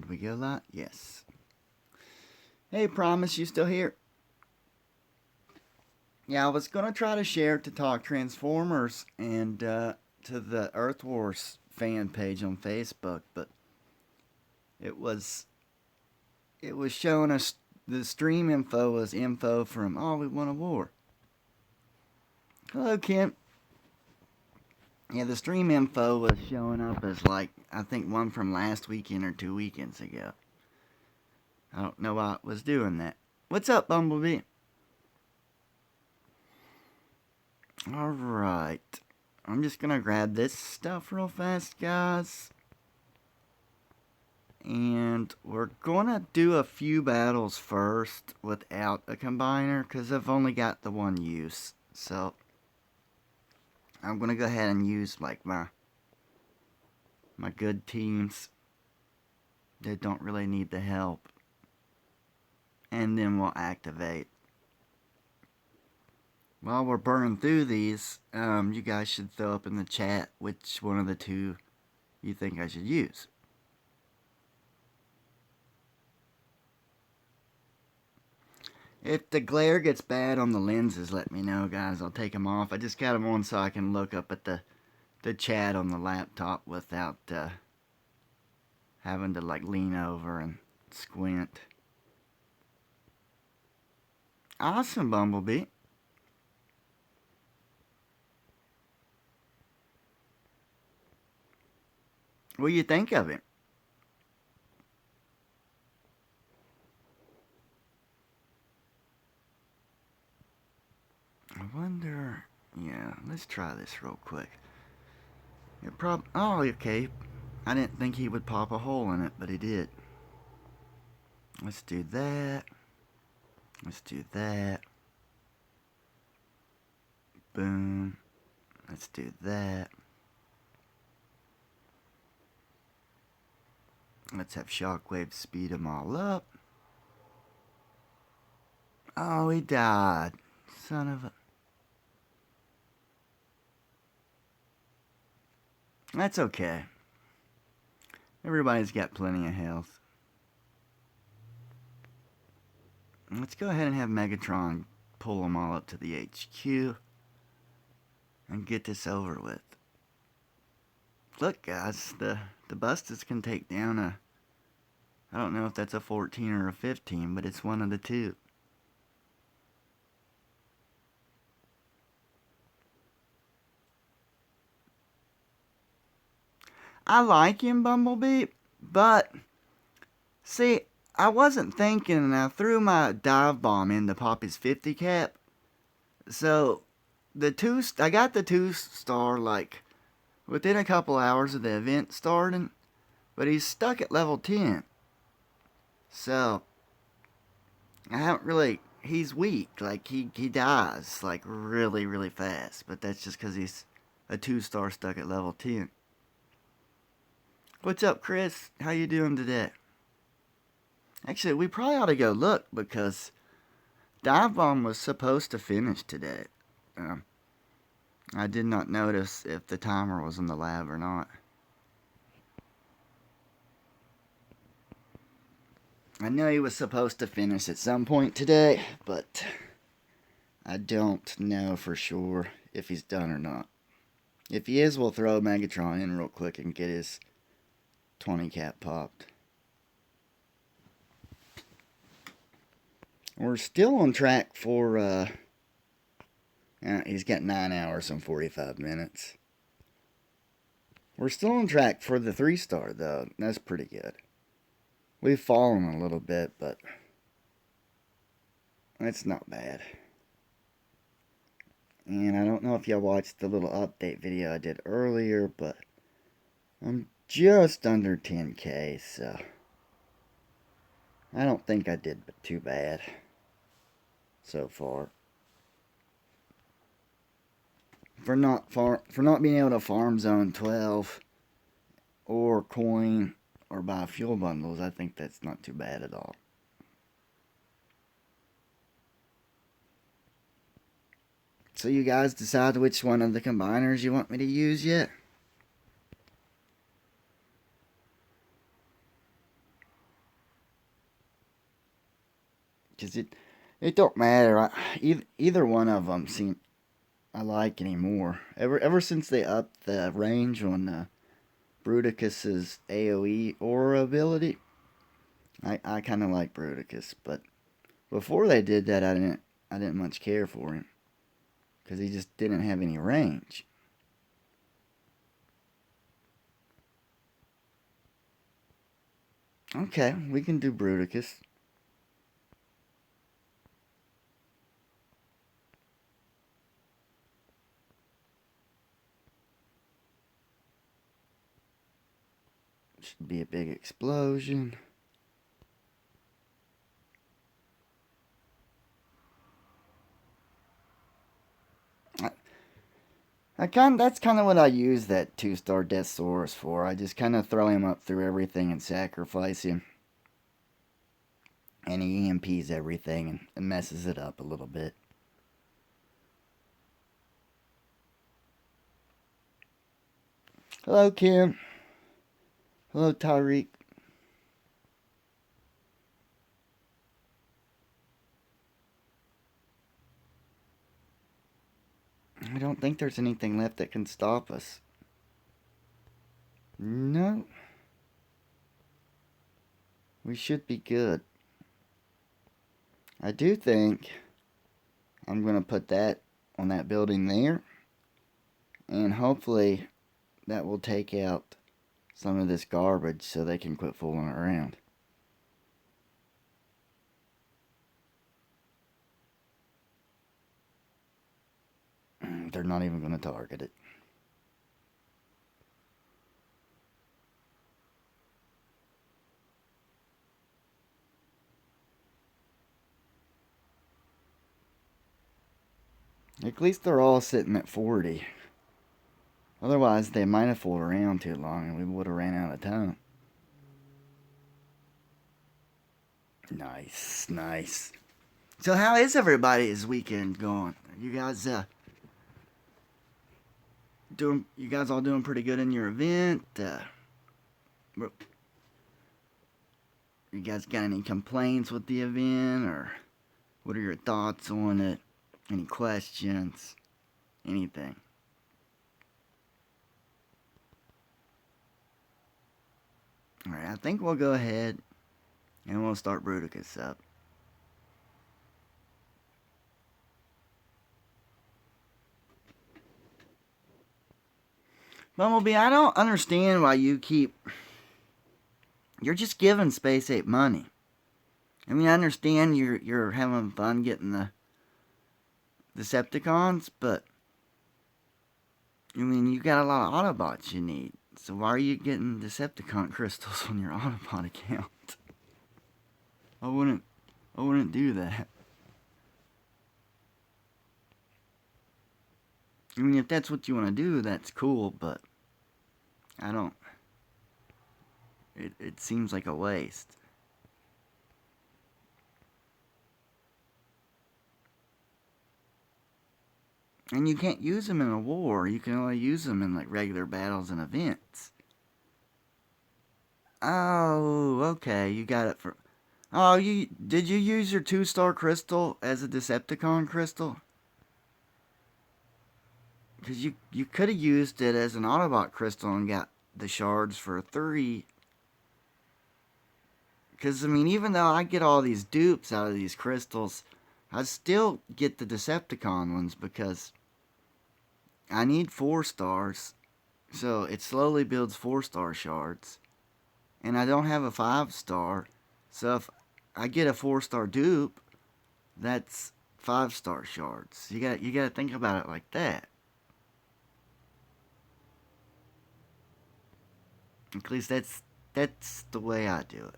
Did we go live? Yes. Hey, Promise, you still here? Yeah, I was going to try to share it to talk Transformers and to the Earth Wars fan page on Facebook, but it was showing us the stream info was info from Oh We Won a War. Hello, Kim. Yeah, the stream info was showing up as like I think one from last weekend or 2 weekends ago. I don't know why it was doing that. What's up, Bumblebee? Alright. I'm just gonna grab this stuff real fast, guys. And we're gonna do a few battles first without a combiner, because I've only got the one use. So, I'm gonna go ahead and use like my good teams that don't really need the help. And then we'll activate. While we're burning through these, you guys should throw up in the chat which one of the two you think I should use. If the glare gets bad on the lenses, let me know, guys. I'll take them off. I just got them on so I can look up at the chat on the laptop without having to like lean over and squint. Awesome, Bumblebee. What do you think of it? I wonder... Yeah, let's try this real quick. Oh, okay. I didn't think he would pop a hole in it, but he did. Let's do that. Let's do that. Boom. Let's do that. Let's have Shockwave speed them all up. Oh, he died. Son of a... That's okay. Everybody's got plenty of health. Let's go ahead and have Megatron pull them all up to the HQ and get this over with. Look, guys, the Bustas can take down a... I don't know if that's a 14 or a 15, but it's one of the two. I like him, Bumblebee, but see, I wasn't thinking, and I threw my dive bomb into Poppy's 50 cap. So, I got the 2-star like within a couple hours of the event starting, but he's stuck at level 10. So, I haven't really, he's weak, like he dies like really, really fast, but that's just because he's a 2-star stuck at level 10. What's up, Chris? How you doing today? Actually, we probably ought to go look because Dive Bomb was supposed to finish today. I did not notice if the timer was in the lab or not. I know he was supposed to finish at some point today, but I don't know for sure if he's done or not. If he is, we'll throw Megatron in real quick and get his 20 cap popped. We're still on track for, he's got 9 hours and 45 minutes. We're still on track for the 3-star, though. That's pretty good. We've fallen a little bit, but it's not bad. And I don't know if y'all watched the little update video I did earlier, but I'm just under 10K, so I don't think I did too bad so far. For not being able to farm zone 12 or coin or buy fuel bundles, I think that's not too bad at all. So you guys decide which one of the combiners you want me to use yet? Cause it don't matter. Either one of them seem I like anymore. Ever since they upped the range on Bruticus's AOE aura ability, I kind of like Bruticus. But before they did that, I didn't much care for him because he just didn't have any range. Okay, we can do Bruticus. Should be a big explosion. That's kind of what I use that 2-star Deathsaurus for. I just kind of throw him up through everything and sacrifice him. And he EMPs everything and messes it up a little bit. Hello, Kim. Hello, Tyreek. I don't think there's anything left that can stop us. No. We should be good. I do think I'm going to put that on that building there. And hopefully that will take out some of this garbage so they can quit fooling around. They're not even going to target it. At least they're all sitting at 40. Otherwise, they might have fooled around too long and we would have ran out of time. Nice, nice. So how is everybody's weekend going? You guys you guys all doing pretty good in your event? You guys got any complaints with the event, or what are your thoughts on it? Any questions? Anything? Alright, I think we'll go ahead and we'll start Bruticus up. Bumblebee, I don't understand why you keep... You're just giving Space Ape money. I mean, I understand you're having fun getting the Decepticons, but... I mean, you got a lot of Autobots you need. So why are you getting Decepticon crystals on your Autobot account? I wouldn't do that. I mean, if that's what you want to do, that's cool, but I don't... It seems like a waste. And you can't use them in a war. You can only use them in like regular battles and events. Oh, okay. You got it for... Oh, did you use your 2-star crystal as a Decepticon crystal? Because you could have used it as an Autobot crystal and got the shards for 3. Because, I mean, even though I get all these dupes out of these crystals, I still get the Decepticon ones because I need 4 stars. So it slowly builds 4-star shards. And I don't have a 5-star. So if I get a 4-star dupe, that's 5-star shards. You got to think about it like that. At least that's the way I do it.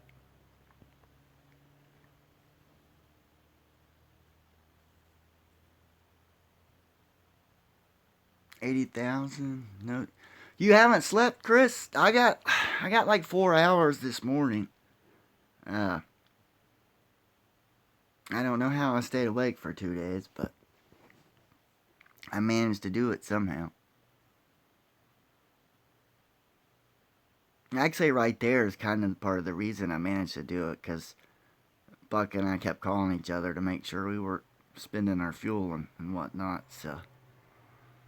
80,000. No, you haven't slept, Chris. I got like 4 hours this morning. I don't know how I stayed awake for 2 days, but I managed to do it somehow. I'd say right there is kind of part of the reason I managed to do it, because Buck and I kept calling each other to make sure we were spending our fuel and whatnot. So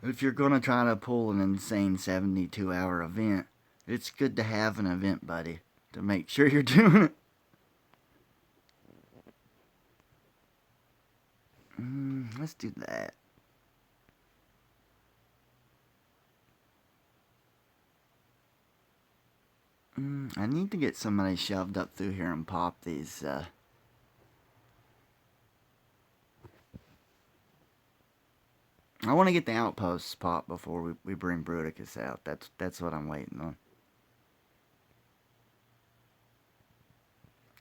if you're going to try to pull an insane 72-hour event, it's good to have an event buddy to make sure you're doing it. Let's do that. I need to get somebody shoved up through here and pop these. I want to get the outposts popped before we bring Bruticus out. That's what I'm waiting on.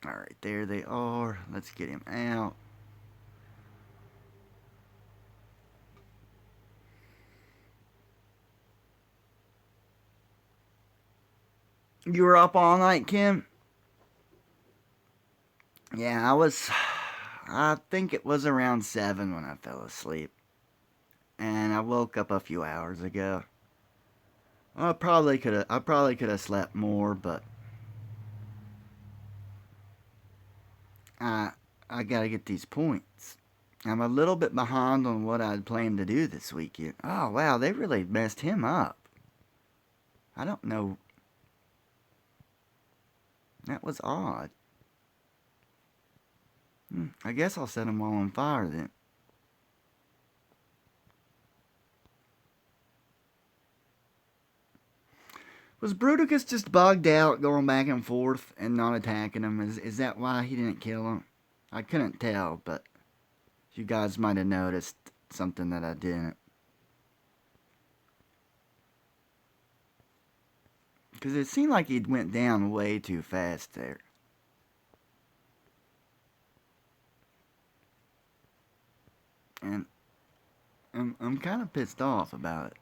Alright, there they are. Let's get him out. You were up all night, Kim? Yeah, I think it was around 7 when I fell asleep. And I woke up a few hours ago. I probably could have slept more, but I gotta get these points. I'm a little bit behind on what I'd planned to do this weekend. Oh wow, they really messed him up. I don't know. That was odd. I guess I'll set them all on fire then. Was Bruticus just bugged out going back and forth and not attacking him? Is that why he didn't kill him? I couldn't tell, but you guys might have noticed something that I didn't. Because it seemed like he went down way too fast there. And I'm kind of pissed off about it.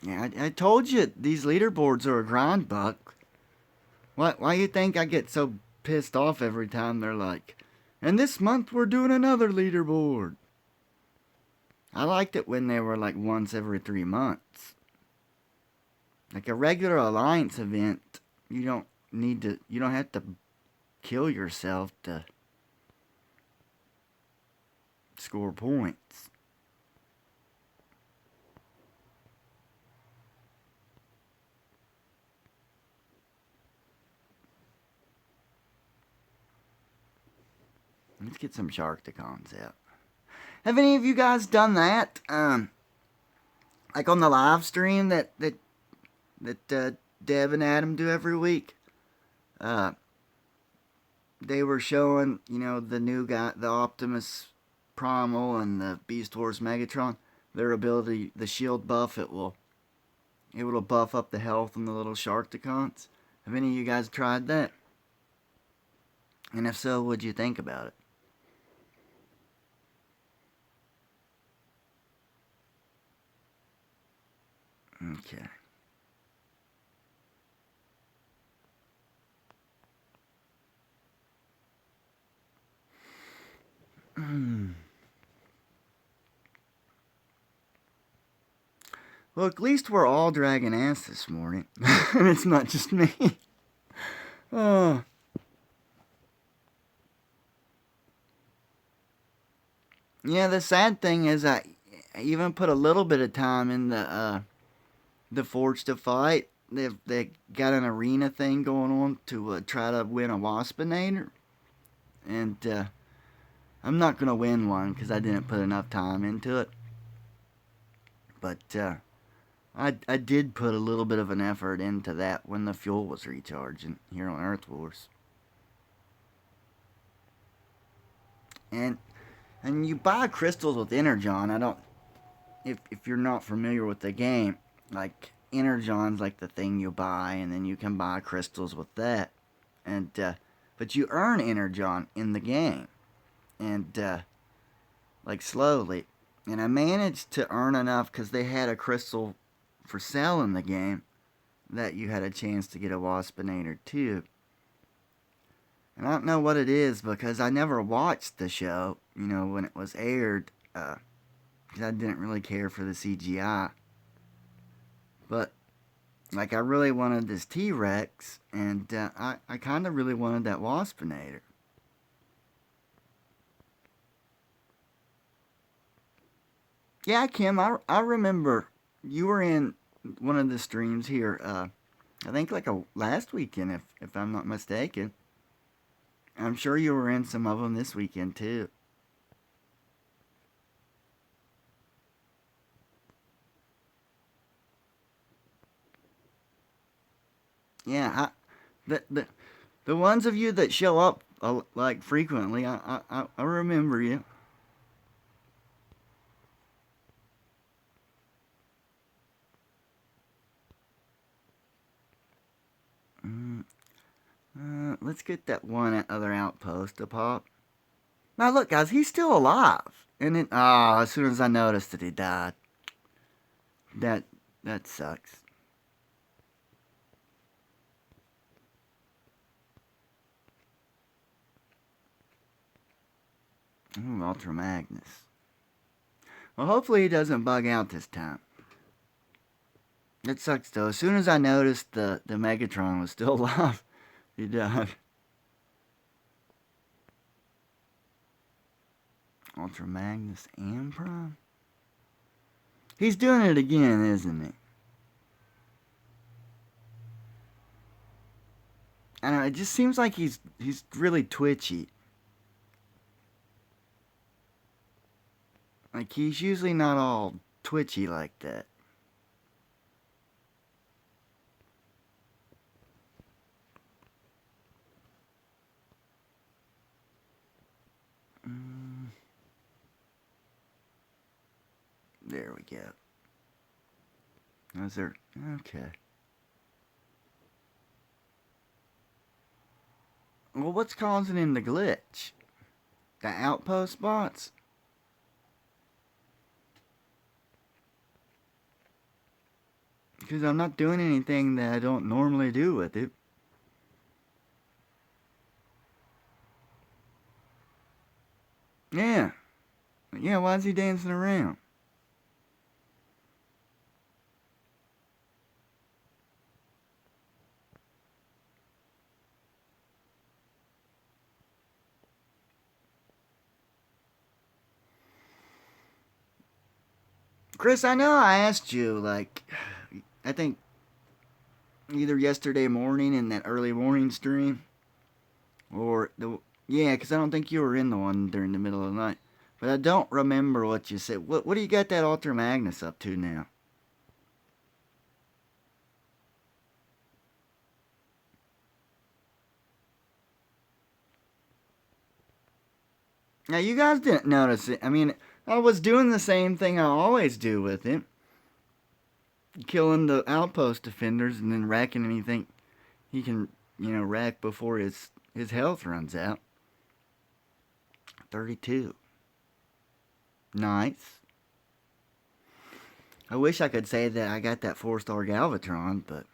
Yeah, I told you these leaderboards are a grind, Buck. Why you think I get so pissed off every time they're like, and this month we're doing another leaderboard? I liked it when they were like once every 3 months. Like a regular alliance event, you don't have to kill yourself to score points. Let's get some Sharkticons out. Have any of you guys done that? Like on the live stream that Deb and Adam do every week? They were showing, the new guy, the Optimus Primal and the Beast Wars Megatron, their ability, the shield buff, it will buff up the health on the little Sharkticons. Have any of you guys tried that? And if so, what'd you think about it? Okay. Well, at least we're all dragging ass this morning. And it's not just me. Oh. Yeah, the sad thing is I even put a little bit of time in the Forge to Fight. They got an arena thing going on to try to win a Waspinator. And I'm not going to win one because I didn't put enough time into it. But I did put a little bit of an effort into that when the fuel was recharging here on Earth Wars. And you buy crystals with Energon. If you're not familiar with the game, like Energon's like the thing you buy, and then you can buy crystals with that. And but you earn Energon in the game, and like slowly. And I managed to earn enough because they had a crystal for sale in the game that you had a chance to get a Waspinator too. And I don't know what it is because I never watched the show, when it was aired, because I didn't really care for the CGI. But Like, I really wanted this T-Rex, and I kind of really wanted that Waspinator. Yeah, Kim, I remember you were in one of the streams here, I think like a last weekend, if I'm not mistaken. I'm sure you were in some of them this weekend, too. Yeah, the ones of you that show up like frequently, I remember you. Mm, let's get that one other outpost to pop. Now look, guys, he's still alive. And then, as soon as I noticed that he died, that that sucks. Ooh, Ultra Magnus. Well, hopefully he doesn't bug out this time. It sucks though. As soon as I noticed the Megatron was still alive, he died. Ultra Magnus and Prime. He's doing it again, isn't he? I don't know. It just seems like he's really twitchy. Like he's usually not all twitchy like that. Mm, there we go. Is there? Okay. Well, what's causing him the glitch? The outpost spots? Because I'm not doing anything that I don't normally do with it. Yeah. Yeah, why is he dancing around? Chris, I know I asked you, like, I think either yesterday morning in that early morning stream, or the. Yeah, because I don't think you were in the one during the middle of the night. But I don't remember what you said. What do you got that Ultra Magnus up to now? Now, you guys didn't notice it. I mean, I was doing the same thing I always do with him. Killing the outpost defenders and then racking anything he can, rack before his health runs out. 32. Nice. I wish I could say that I got that 4-star Galvatron, but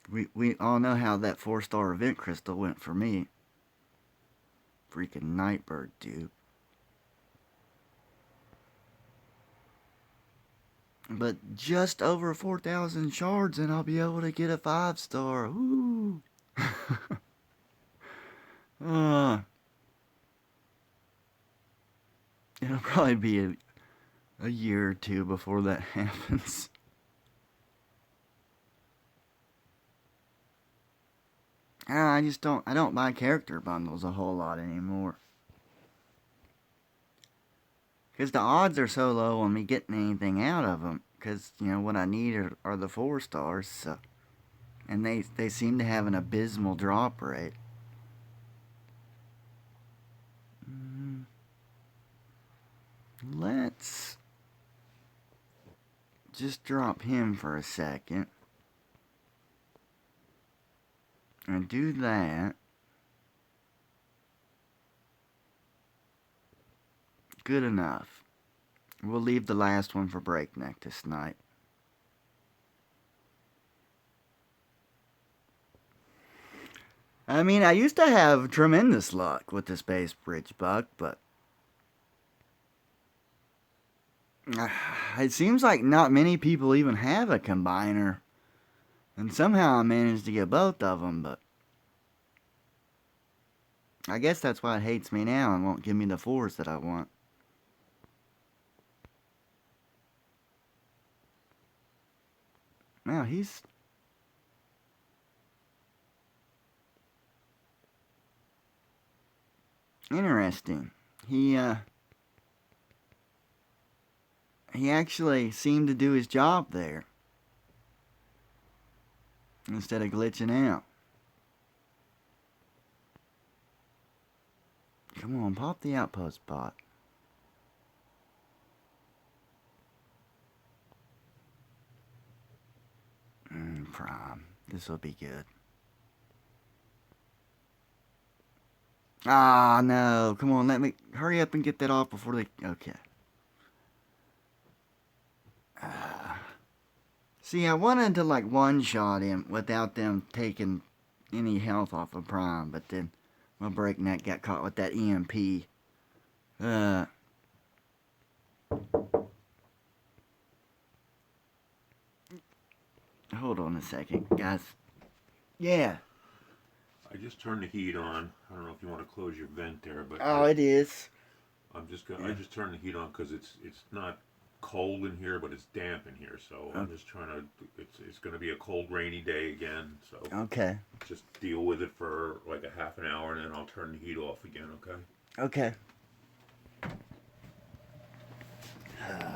we all know how that 4-star event crystal went for me. Freaking Nightbird, dude. But just over 4,000 shards and I'll be able to get a 5-star. Ooh. uh, it'll probably be a year or two before that happens. I don't buy character bundles a whole lot anymore. Because the odds are so low on me getting anything out of them. Because, what I need are the 4-stars. So, and they seem to have an abysmal drop rate. Let's just drop him for a second. And do that. Good enough. We'll leave the last one for Breakneck to snipe. I mean, I used to have tremendous luck with the Space Bridge Buck, but it seems like not many people even have a combiner And somehow I managed to get both of them, but I guess that's why it hates me now and won't give me the 4s that I want. Now he's... interesting. He actually seemed to do his job there. Instead of glitching out. Come on, pop the outpost bot. Prime. This will be good. Ah, no. Come on, let me... hurry up and get that off before they... okay. See, I wanted to, like, one-shot him without them taking any health off of Prime, but then my breakneck got caught with that EMP. Hold on a second, guys. Yeah. I just turned the heat on. I don't know if you want to close your vent there, but oh, it is. I just turned the heat on because it's not cold in here, but it's damp in here. So I'm just trying to. It's going to be a cold, rainy day again. So okay. Just deal with it for like a half an hour, and then I'll turn the heat off again. Okay. Okay.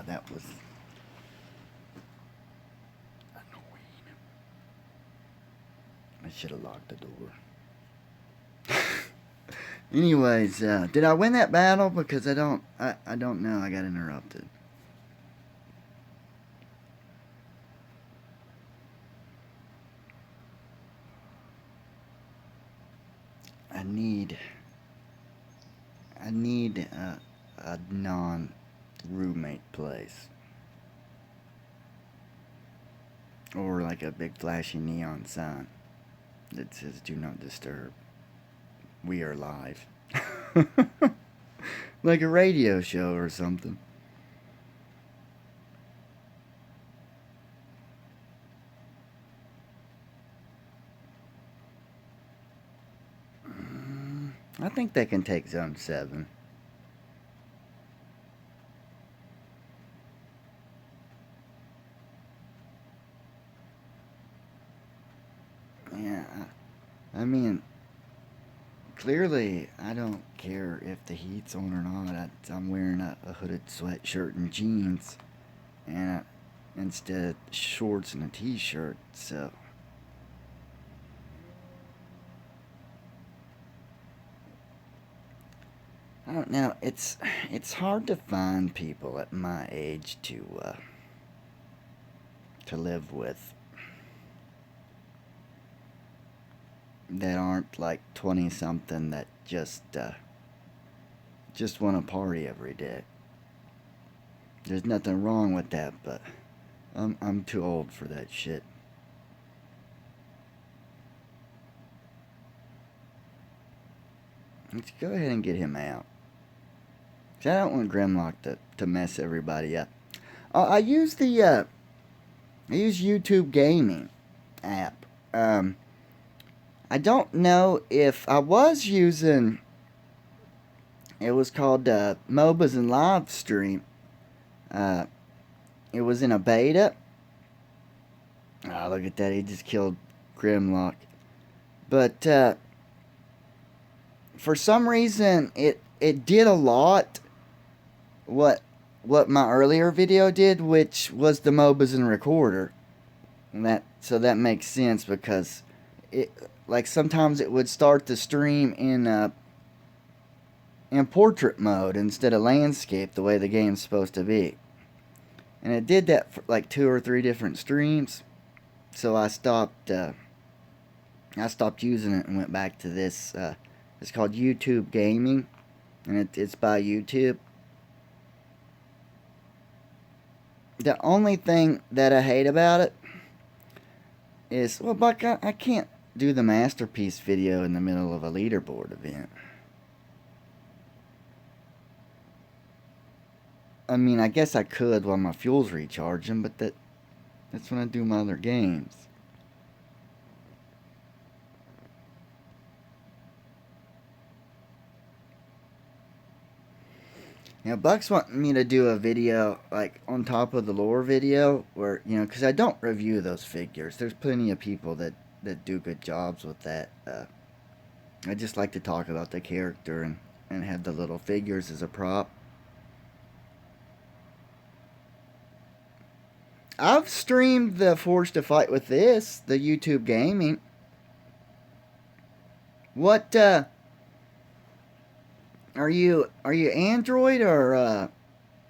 That was annoying. I should have locked the door. Anyways, did I win that battle? Because I don't know. I got interrupted. I need a non-roommate place. Or like a big flashy neon sign that says "Do not disturb. We are live." Like a radio show or something. I think they can take Zone 7. Yeah, I mean, clearly I don't care if the heat's on or not. I'm wearing a hooded sweatshirt and jeans, and instead of shorts and a t-shirt, so... I don't know. It's hard to find people at my age to live with that aren't like 20 something that just want to party every day. There's nothing wrong with that, but I'm too old for that shit. Let's go ahead and get him out. I don't want Grimlock to mess everybody up. I use the YouTube Gaming app. I don't know if I was using. It was called MOBAs and Live Stream. It was in a beta. Oh, look at that! He just killed Grimlock. But for some reason, it did a lot. What my earlier video did, which was the MOBAs and Recorder. And so that makes sense because it, like, sometimes it would start the stream in portrait mode instead of landscape, the way the game's supposed to be. And it did that for like 2 or 3 different streams. So I stopped using it and went back to this. It's called YouTube Gaming, and it's by YouTube. The only thing that I hate about it is, well, Buck, I can't do the masterpiece video in the middle of a leaderboard event. I mean, I guess I could while my fuel's recharging, but that's when I do my other games. Now, Buck's wanting me to do a video, like, on top of the lore video, where, because I don't review those figures. There's plenty of people that do good jobs with that. I just like to talk about the character and have the little figures as a prop. I've streamed the Forged to Fight with this, the YouTube gaming. What, are you Android or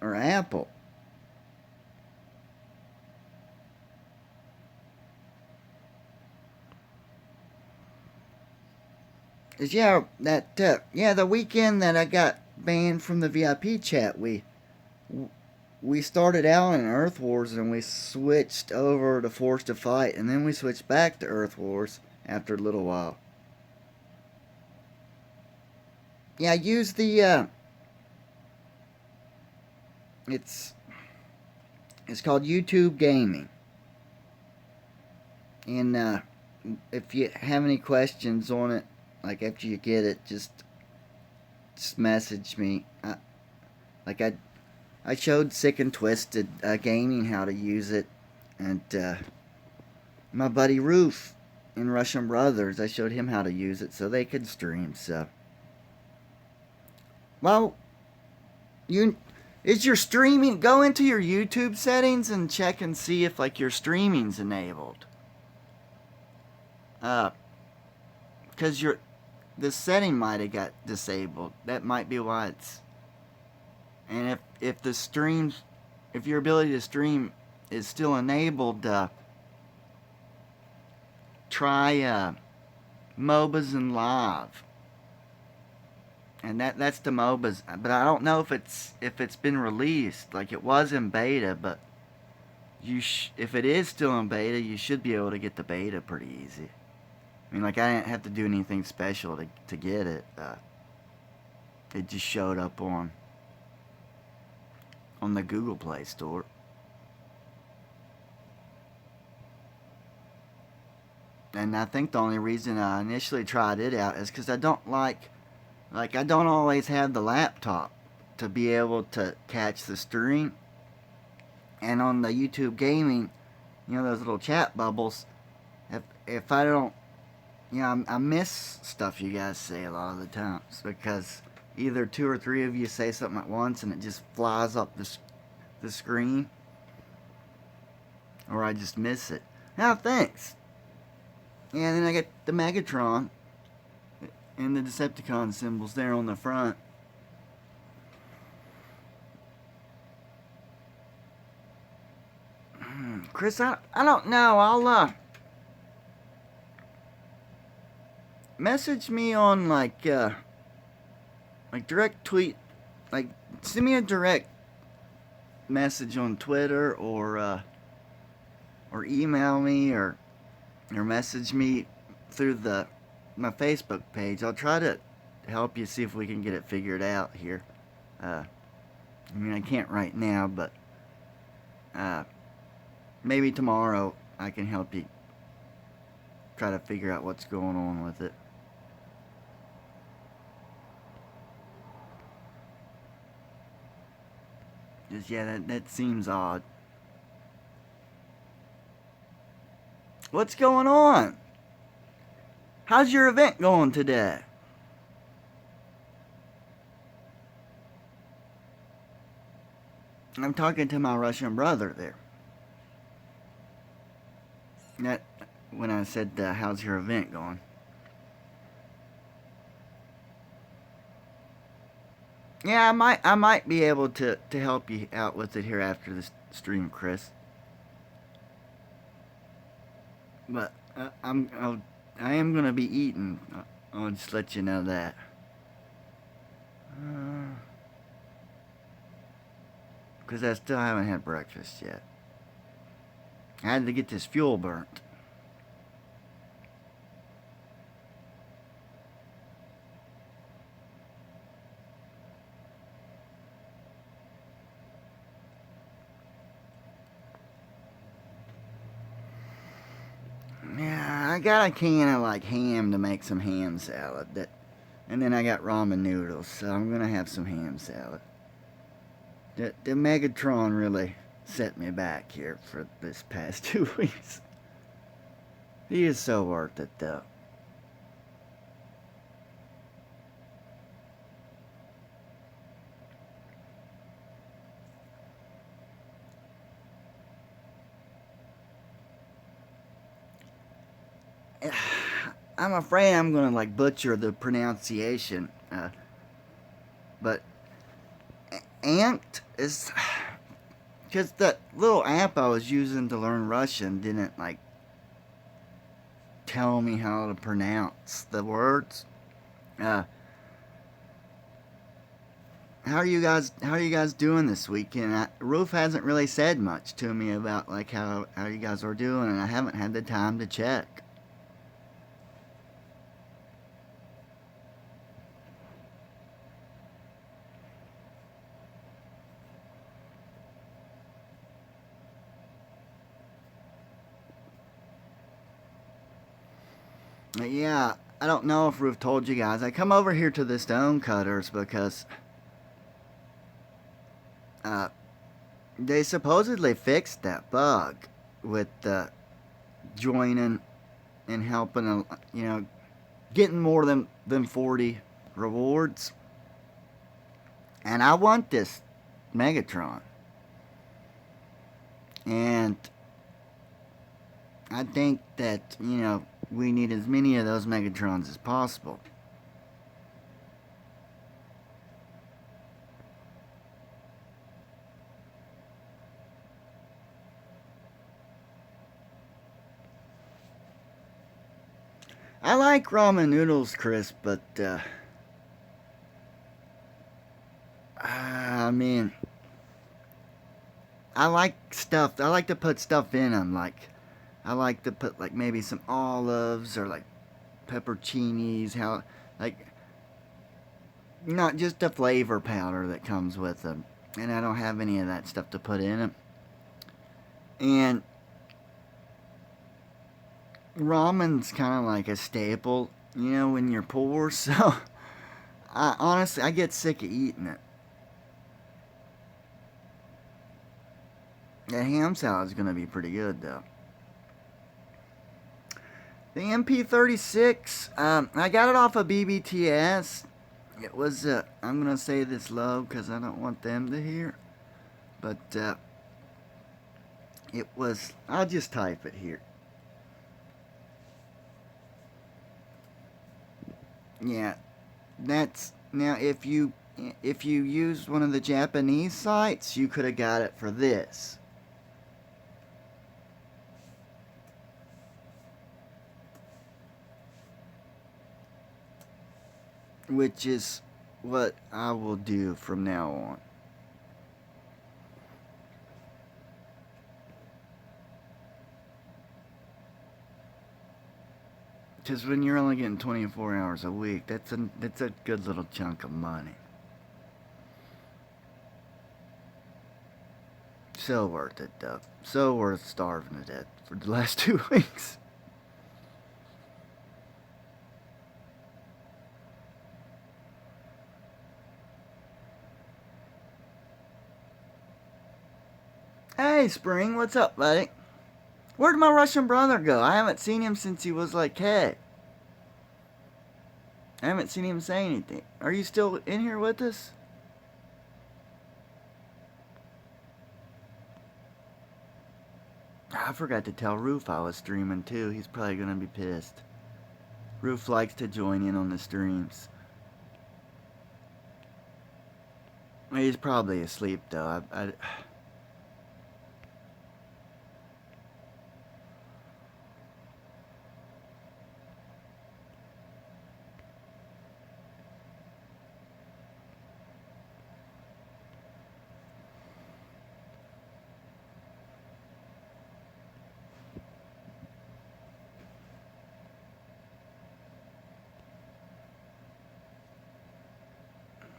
Apple? Yeah, the weekend that I got banned from the VIP chat, we started out in Earth Wars and we switched over to Forced to Fight, and then we switched back to Earth Wars after a little while. Yeah, use the it's called YouTube Gaming, and if you have any questions on it, like after you get it, just message me. I showed Sick and Twisted Gaming how to use it, and my buddy Roof in Russian Brothers, I showed him how to use it so they could stream. So, well, is your streaming? Go into your YouTube settings and check and see if like your streaming's enabled. Because the setting might have got disabled. That might be why it's. And if your ability to stream is still enabled, try MOBAs and Live. And that's the MOBAs, but I don't know if it's been released. Like it was in beta, but if it is still in beta, you should be able to get the beta pretty easy. I mean, like I didn't have to do anything special to get it. It just showed up on the Google Play Store. And I think the only reason I initially tried it out is because I don't I don't always have the laptop to be able to catch the stream. And on the YouTube gaming, those little chat bubbles, if I don't, I miss stuff you guys say a lot of the times because either 2 or 3 of you say something at once and it just flies up the screen, or I just miss it. Now, thanks. Yeah, then I get the Megatron and the Decepticon symbols there on the front. Chris, I don't know. I'll message me on like direct tweet, like send me a direct message on Twitter or email me or message me through my Facebook page. I'll try to help you see if we can get it figured out here. I mean, I can't right now, but maybe tomorrow I can help you try to figure out what's going on with it. Just, yeah, that seems odd. What's going on? How's your event going today? I'm talking to my Russian brother there. That when I said, how's your event going? Yeah, I might be able to help you out with it here after this stream, Chris. But I am gonna be eating. I'll just let you know that. Because I still haven't had breakfast yet. I had to get this fuel burnt. Yeah, I got a can of like ham to make some ham salad. And then I got ramen noodles, so I'm gonna have some ham salad. The Megatron really set me back here for this past 2 weeks. He is so worth it, though. I'm afraid I'm gonna like butcher the pronunciation, but Ant is because the little app I was using to learn Russian didn't like tell me how to pronounce the words. Uh, how are you guys doing this weekend? Roof hasn't really said much to me about like how you guys are doing, and I haven't had the time to check. Yeah, I don't know if Roof told you guys. I come over here to the stone cutters because uh, they supposedly fixed that bug with joining and helping, getting more than 40 rewards. And I want this Megatron. And I think that, we need as many of those Megatrons as possible. I like ramen noodles, Chris, but I mean, I like stuff. I like to put stuff in them. Like, I like to put like maybe some olives or like pepperoncinis. How like not just the flavor powder that comes with them. And I don't have any of that stuff to put in them. And ramen's kind of like a staple, when you're poor. So I honestly I get sick of eating it. That ham salad's gonna be pretty good though. The MP36, I got it off of BBTS. It was, I'm gonna say this low because I don't want them to hear, but it was. I'll just type it here. Yeah, that's now if you used one of the Japanese sites, you could have got it for this. Which is what I will do from now on. Because when you're only getting 24 hours a week, that's a good little chunk of money. So worth it, though. So worth starving to death for the last 2 weeks. Hey, Spring, what's up, buddy? Where'd my Russian brother go? I haven't seen him since he was like, hey. I haven't seen him say anything. Are you still in here with us? I forgot to tell Roof I was streaming too. He's probably gonna be pissed. Roof likes to join in on the streams. He's probably asleep though.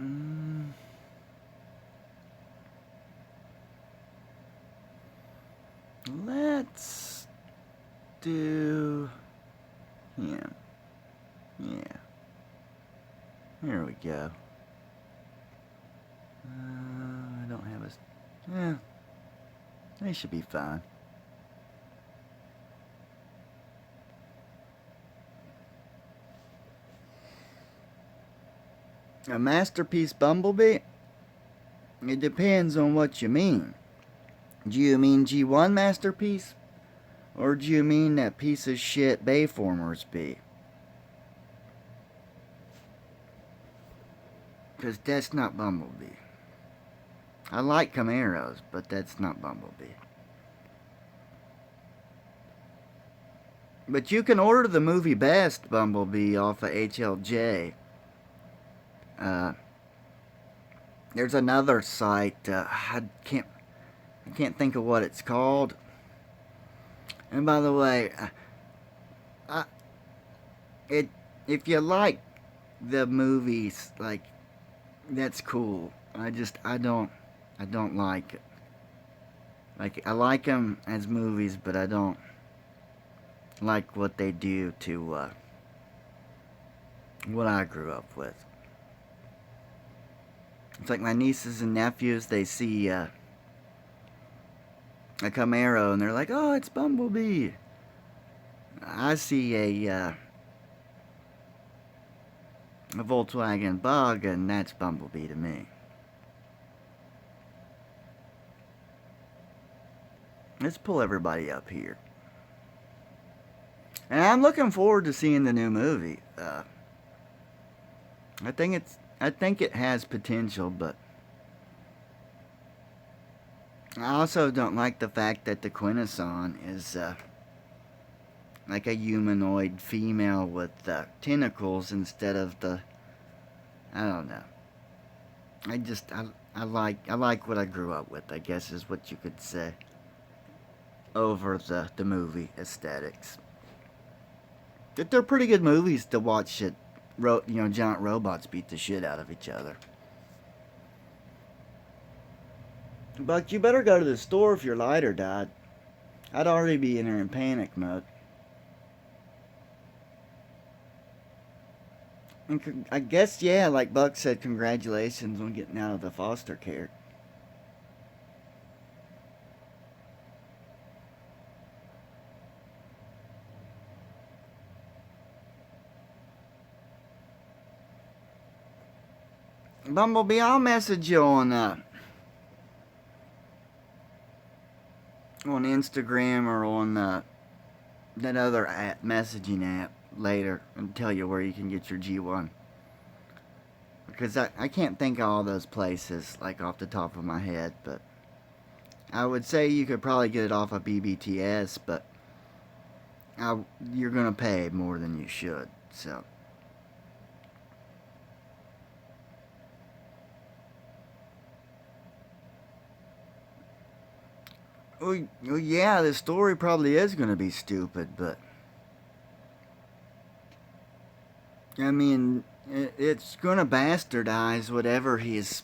Mm, let's do him. Yeah. Here we go. I don't have a Yeah, they should be fine. A masterpiece Bumblebee? It depends on what you mean. Do you mean G1 masterpiece? Or do you mean that piece of shit Bayformers be? Because that's not Bumblebee. I like Camaros, but that's not Bumblebee. But you can order the movie Best Bumblebee off of HLJ. Uh, there's another site. I can't think of what it's called. And by the way, I, it if you like the movies, like, that's cool. I don't like it. Like, I like them as movies, but I don't like what they do to what I grew up with. It's like my nieces and nephews, they see a Camaro and they're like, "Oh, it's Bumblebee." I see a Volkswagen Bug, and that's Bumblebee to me. Let's pull everybody up here. And I'm looking forward to seeing the new movie. I think it has potential, but I also don't like the fact that the Quintesson is like a humanoid female with tentacles instead of the. I don't know. I like what I grew up with, I guess is what you could say, over the movie aesthetics. That they're pretty good movies to watch giant robots beat the shit out of each other. But you better go to the store if your lighter died. I'd already be in there in panic mode. And I guess, yeah, like Buck said, congratulations on getting out of the foster care. Bumblebee, I'll message you on Instagram or on that other messaging app later and tell you where you can get your G1. Because I can't think of all those places, like, off the top of my head, but I would say you could probably get it off of BBTS, but you're going to pay more than you should, so. Well, yeah, the story probably is going to be stupid, but I mean, it's going to bastardize whatever he's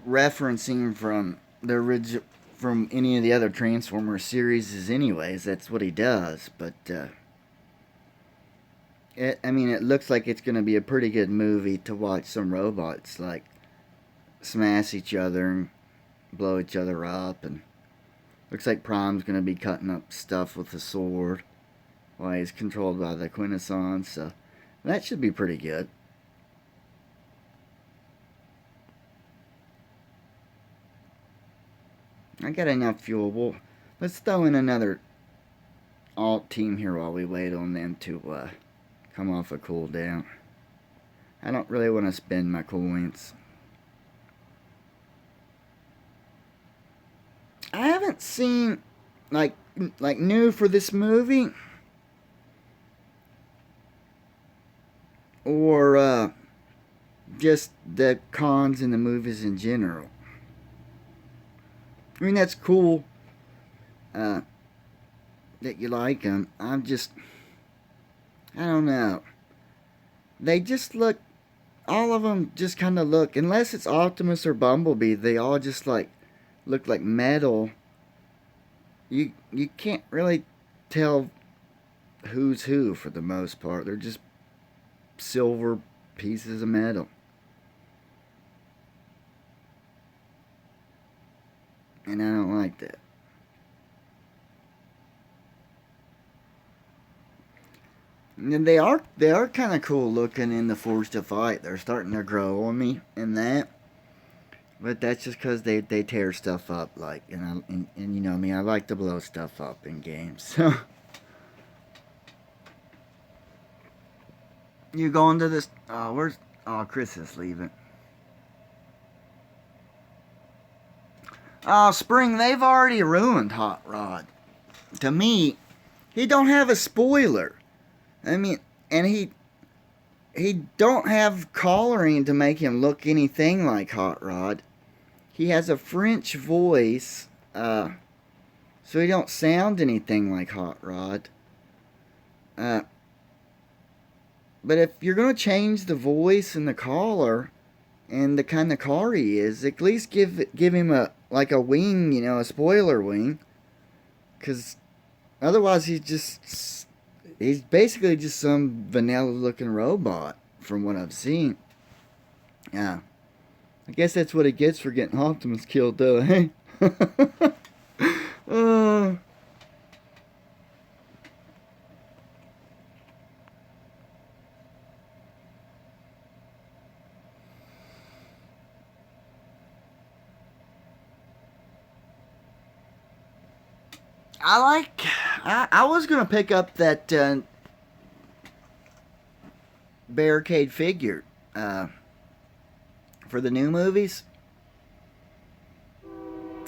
referencing from the original, from any of the other Transformers series. Anyways, that's what he does. But it looks like it's going to be a pretty good movie to watch some robots like smash each other and blow each other up, and looks like Prime's going to be cutting up stuff with a sword while he's controlled by the Quintesson, so that should be pretty good. I got enough fuel. Let's throw in another alt team here while we wait on them to come off a cooldown. I don't really want to spend my coins. I haven't seen like new for this movie or just the cons in the movies in general. I mean, that's cool that you like them. I don't know. They just look, all of them just kind of look, unless it's Optimus or Bumblebee, they all just look like metal. You can't really tell who's who for the most part. They're just silver pieces of metal. and I don't like that. And they are kind of cool looking in the Forged to Fight. They're starting to grow on me in that. But that's just because they tear stuff up, like, and you know me, I like to blow stuff up in games. So, you going to this, Chris is leaving. Spring, they've already ruined Hot Rod. To me, he don't have a spoiler. I mean, and he don't have coloring to make him look anything like Hot Rod. He has a French voice, so he don't sound anything like Hot Rod. But if you're gonna change the voice and the collar and the kind of car he is, at least give him a wing, a spoiler wing, because otherwise he's basically just some vanilla looking robot from what I've seen. Yeah, I guess that's what he gets for getting Optimus killed, though. Hey. uh, I was gonna pick up that barricade figure for the new movies.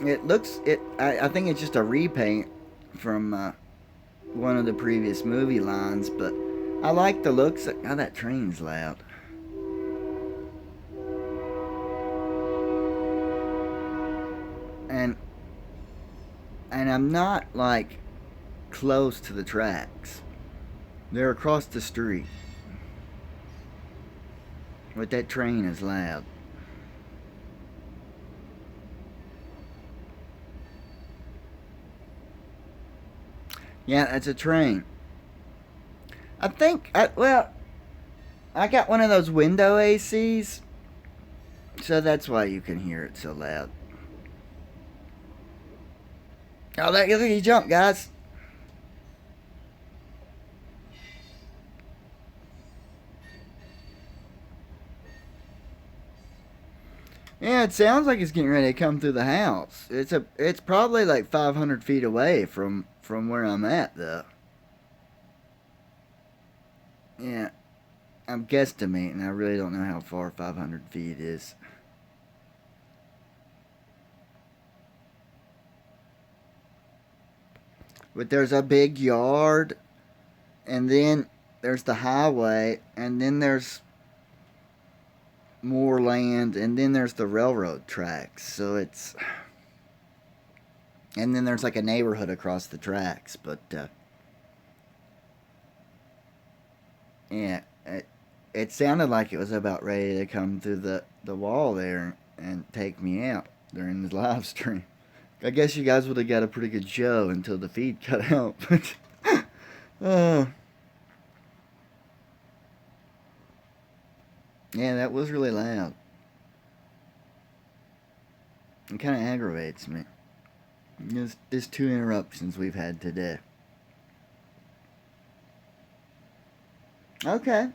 I think it's just a repaint from one of the previous movie lines, but I like the looks. Oh, that train's loud. And I'm not like close to the tracks. They're across the street. But that train is loud. Yeah, that's a train. I got one of those window ACs, so that's why you can hear it so loud. Oh, look at you jump, guys. Yeah, it sounds like it's getting ready to come through the house. It's probably like 500 feet away from where I'm at, though. Yeah, I'm guesstimating. I really don't know how far 500 feet is. But there's a big yard, and then there's the highway, and then there's more land, and then there's the railroad tracks. So it's. And then there's like a neighborhood across the tracks, but yeah, it sounded like it was about ready to come through the wall there and take me out during the live stream. I guess you guys would have got a pretty good show until the feed cut out. But yeah, that was really loud. It kind of aggravates me. There's 2 interruptions we've had today. Okay.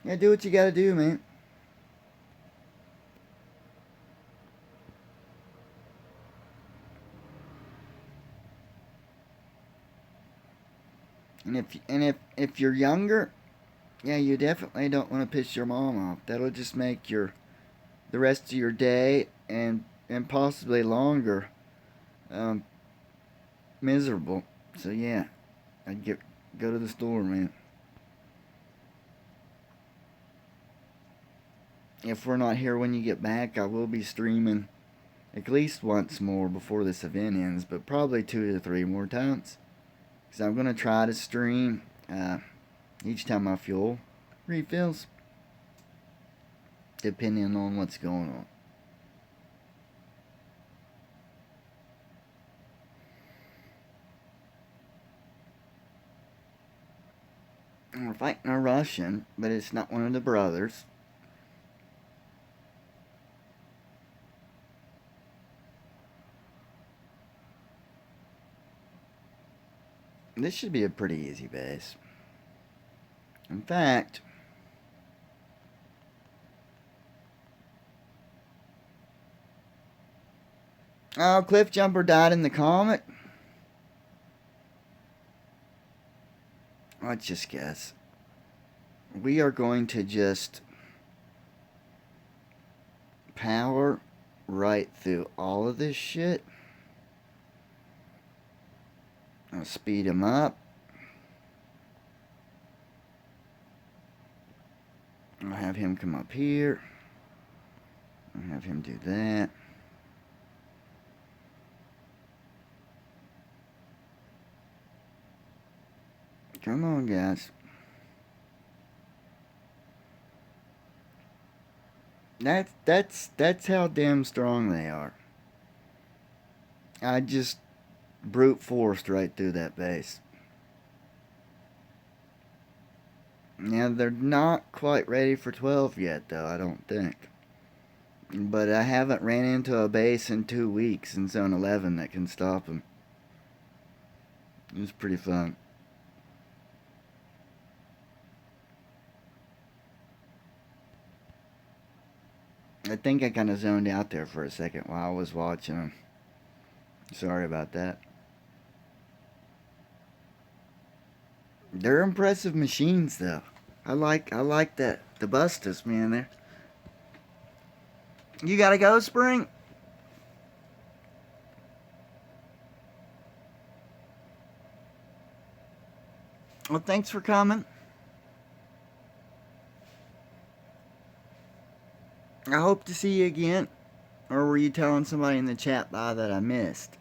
Yeah, do what you gotta do, man. And if you're younger, yeah, you definitely don't want to piss your mom off. That'll just make the rest of your day and possibly longer um, miserable. So yeah, go to the store, man. If we're not here when you get back, I will be streaming at least once more before this event ends, but probably 2 to 3 more times. Because I'm going to try to stream each time my fuel refills, depending on what's going on. And we're fighting a Russian, but it's not one of the brothers. This should be a pretty easy base. In fact, oh, Cliff Jumper died in the comet. Let's just guess. We are going to just power right through all of this shit. I'll speed him up. I'll have him come up here. I'll have him do that. Come on, guys. That's how damn strong they are. I just brute forced right through that base. Now, they're not quite ready for 12 yet, though, I don't think. But I haven't ran into a base in 2 weeks in Zone 11 that can stop them. It was pretty fun. I think I kind of zoned out there for a second while I was watching them. Sorry about that. They're impressive machines, though. I like that. The Bustas, man. There. You gotta go, Spring? Well, thanks for coming. I hope to see you again. Or were you telling somebody in the chat bar that I missed?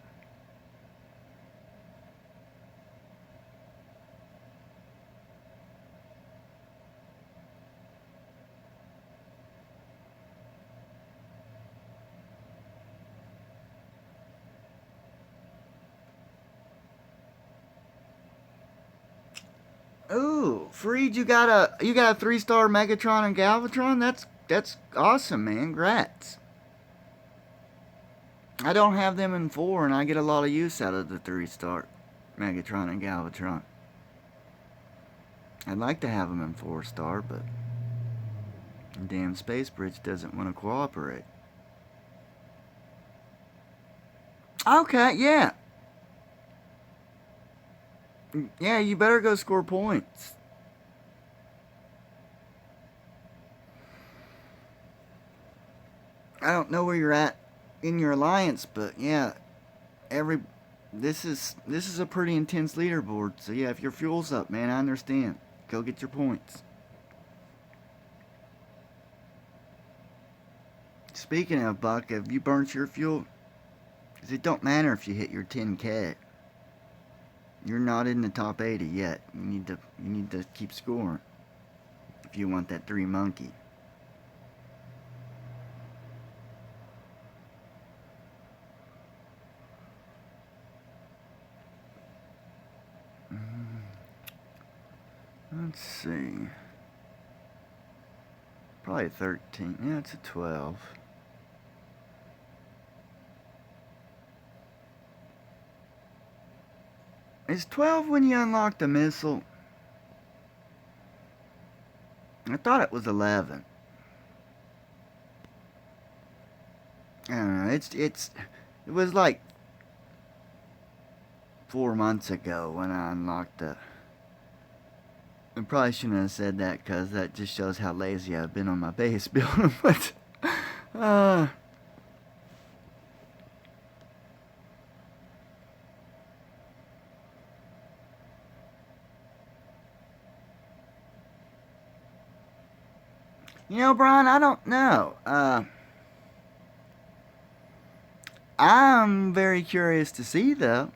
Ooh, Freed, you got a 3-star Megatron and Galvatron? That's awesome, man. Grats. I don't have them in 4, and I get a lot of use out of the 3-star Megatron and Galvatron. I'd like to have them in 4-star, but the damn Space Bridge doesn't want to cooperate. Okay, yeah. Yeah, you better go score points. I don't know where you're at in your alliance, but yeah, this is a pretty intense leaderboard. So yeah, if your fuel's up, man, I understand. Go get your points. Speaking of, Buck, have you burnt your fuel? Because it don't matter if you hit your 10K. You're not in the top 80 yet. You need to keep scoring if you want that 3 monkey. Let's see. Probably 13. Yeah, it's a 12. Is 12 when you unlock the missile? I thought it was 11. I don't know. It was like 4 months ago when I unlocked the. I probably shouldn't have said that because that just shows how lazy I've been on my base building. But you know, Brian, I don't know. I'm very curious to see, though.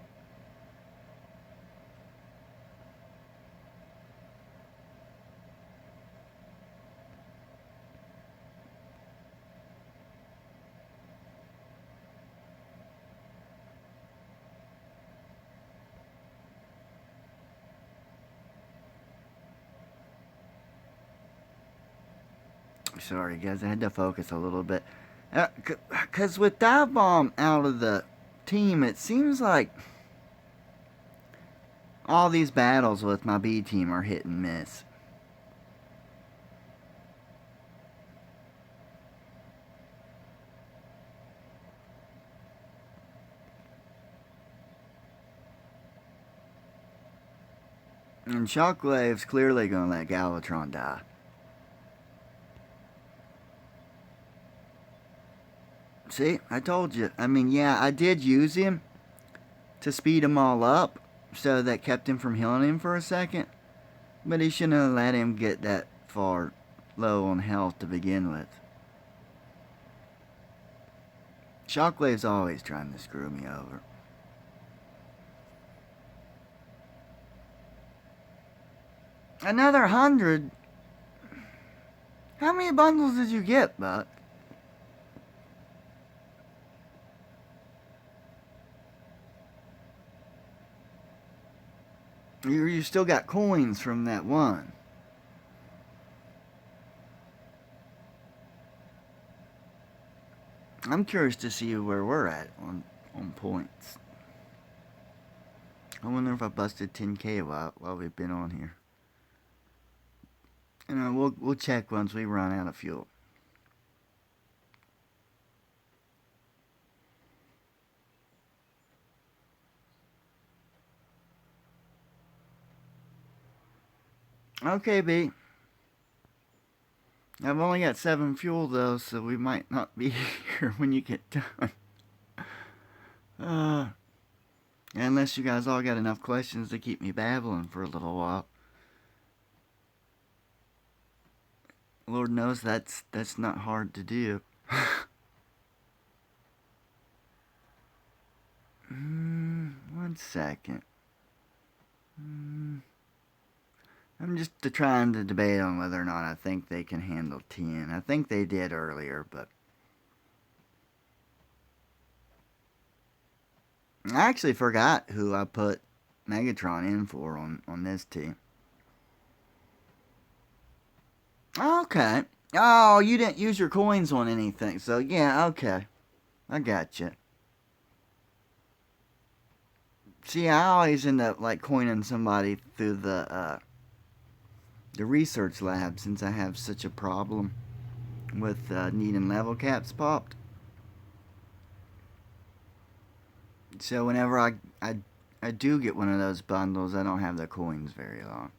Sorry, guys, I had to focus a little bit. Because with Dive Bomb out of the team, it seems like All these battles with my B team are hit and miss. And Shockwave's clearly going to let Galvatron die. See, I told you. I mean, yeah, I did use him to speed them all up, so that kept him from healing him for a second. But he shouldn't have let him get that far low on health to begin with. Shockwave's always trying to screw me over. Another 100? How many bundles did you get, Buck? You still got coins from that one. I'm curious to see where we're at on points. I wonder if I busted 10k while we've been on here. And we'll check once we run out of fuel. Okay, B. I've only got 7 fuel though, so we might not be here when you get done. Unless you guys all got enough questions to keep me babbling for a little while. Lord knows that's not hard to do. One second. I'm just trying to debate on whether or not I think they can handle 10. I think they did earlier, but I actually forgot who I put Megatron in for on this team. Okay. Oh, you didn't use your coins on anything. So, yeah, okay. I got you. See, I always end up, like, coining somebody through the research lab since I have such a problem with needing level caps popped. So whenever I do get one of those bundles, I don't have the coins very long.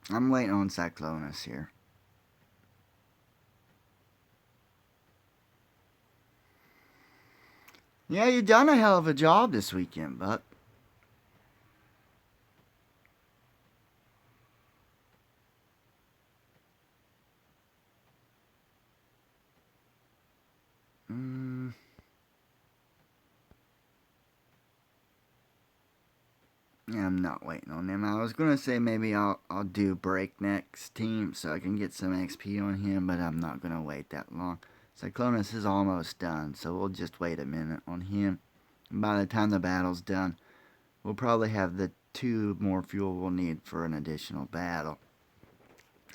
I'm waiting on Cyclonus here. Yeah, you done a hell of a job this weekend, Buck. Yeah, I'm not waiting on them. I was gonna say maybe I'll do Breakneck's team so I can get some XP on him, but I'm not gonna wait that long. Cyclonus is almost done, so we'll just wait a minute on him. And by the time the battle's done, we'll probably have the 2 more fuel we'll need for an additional battle.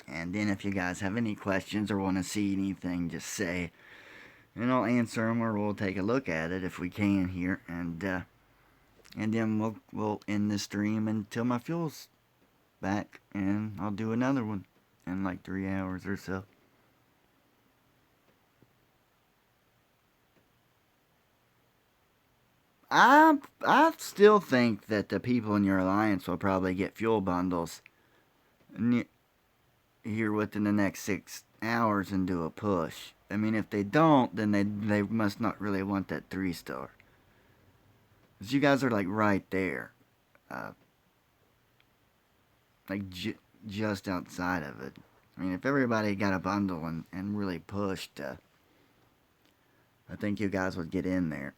And then if you guys have any questions or want to see anything, just say, and I'll answer them, or we'll take a look at it if we can here, and then we'll end the stream until my fuel's back, and I'll do another one in like 3 hours or so. I still think that the people in your alliance will probably get fuel bundles here within the next 6 hours and do a push. I mean, if they don't, then they must not really want that 3-star. Because you guys are like right there. Like just outside of it. I mean, if everybody got a bundle and really pushed, I think you guys would get in there.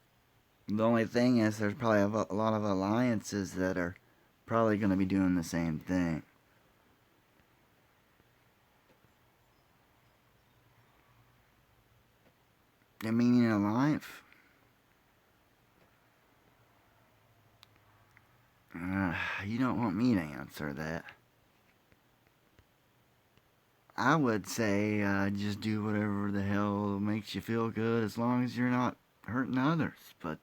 The only thing is there's probably a lot of alliances that are probably going to be doing the same thing. The meaning of life? You don't want me to answer that. I would say just do whatever the hell makes you feel good as long as you're not hurting others. But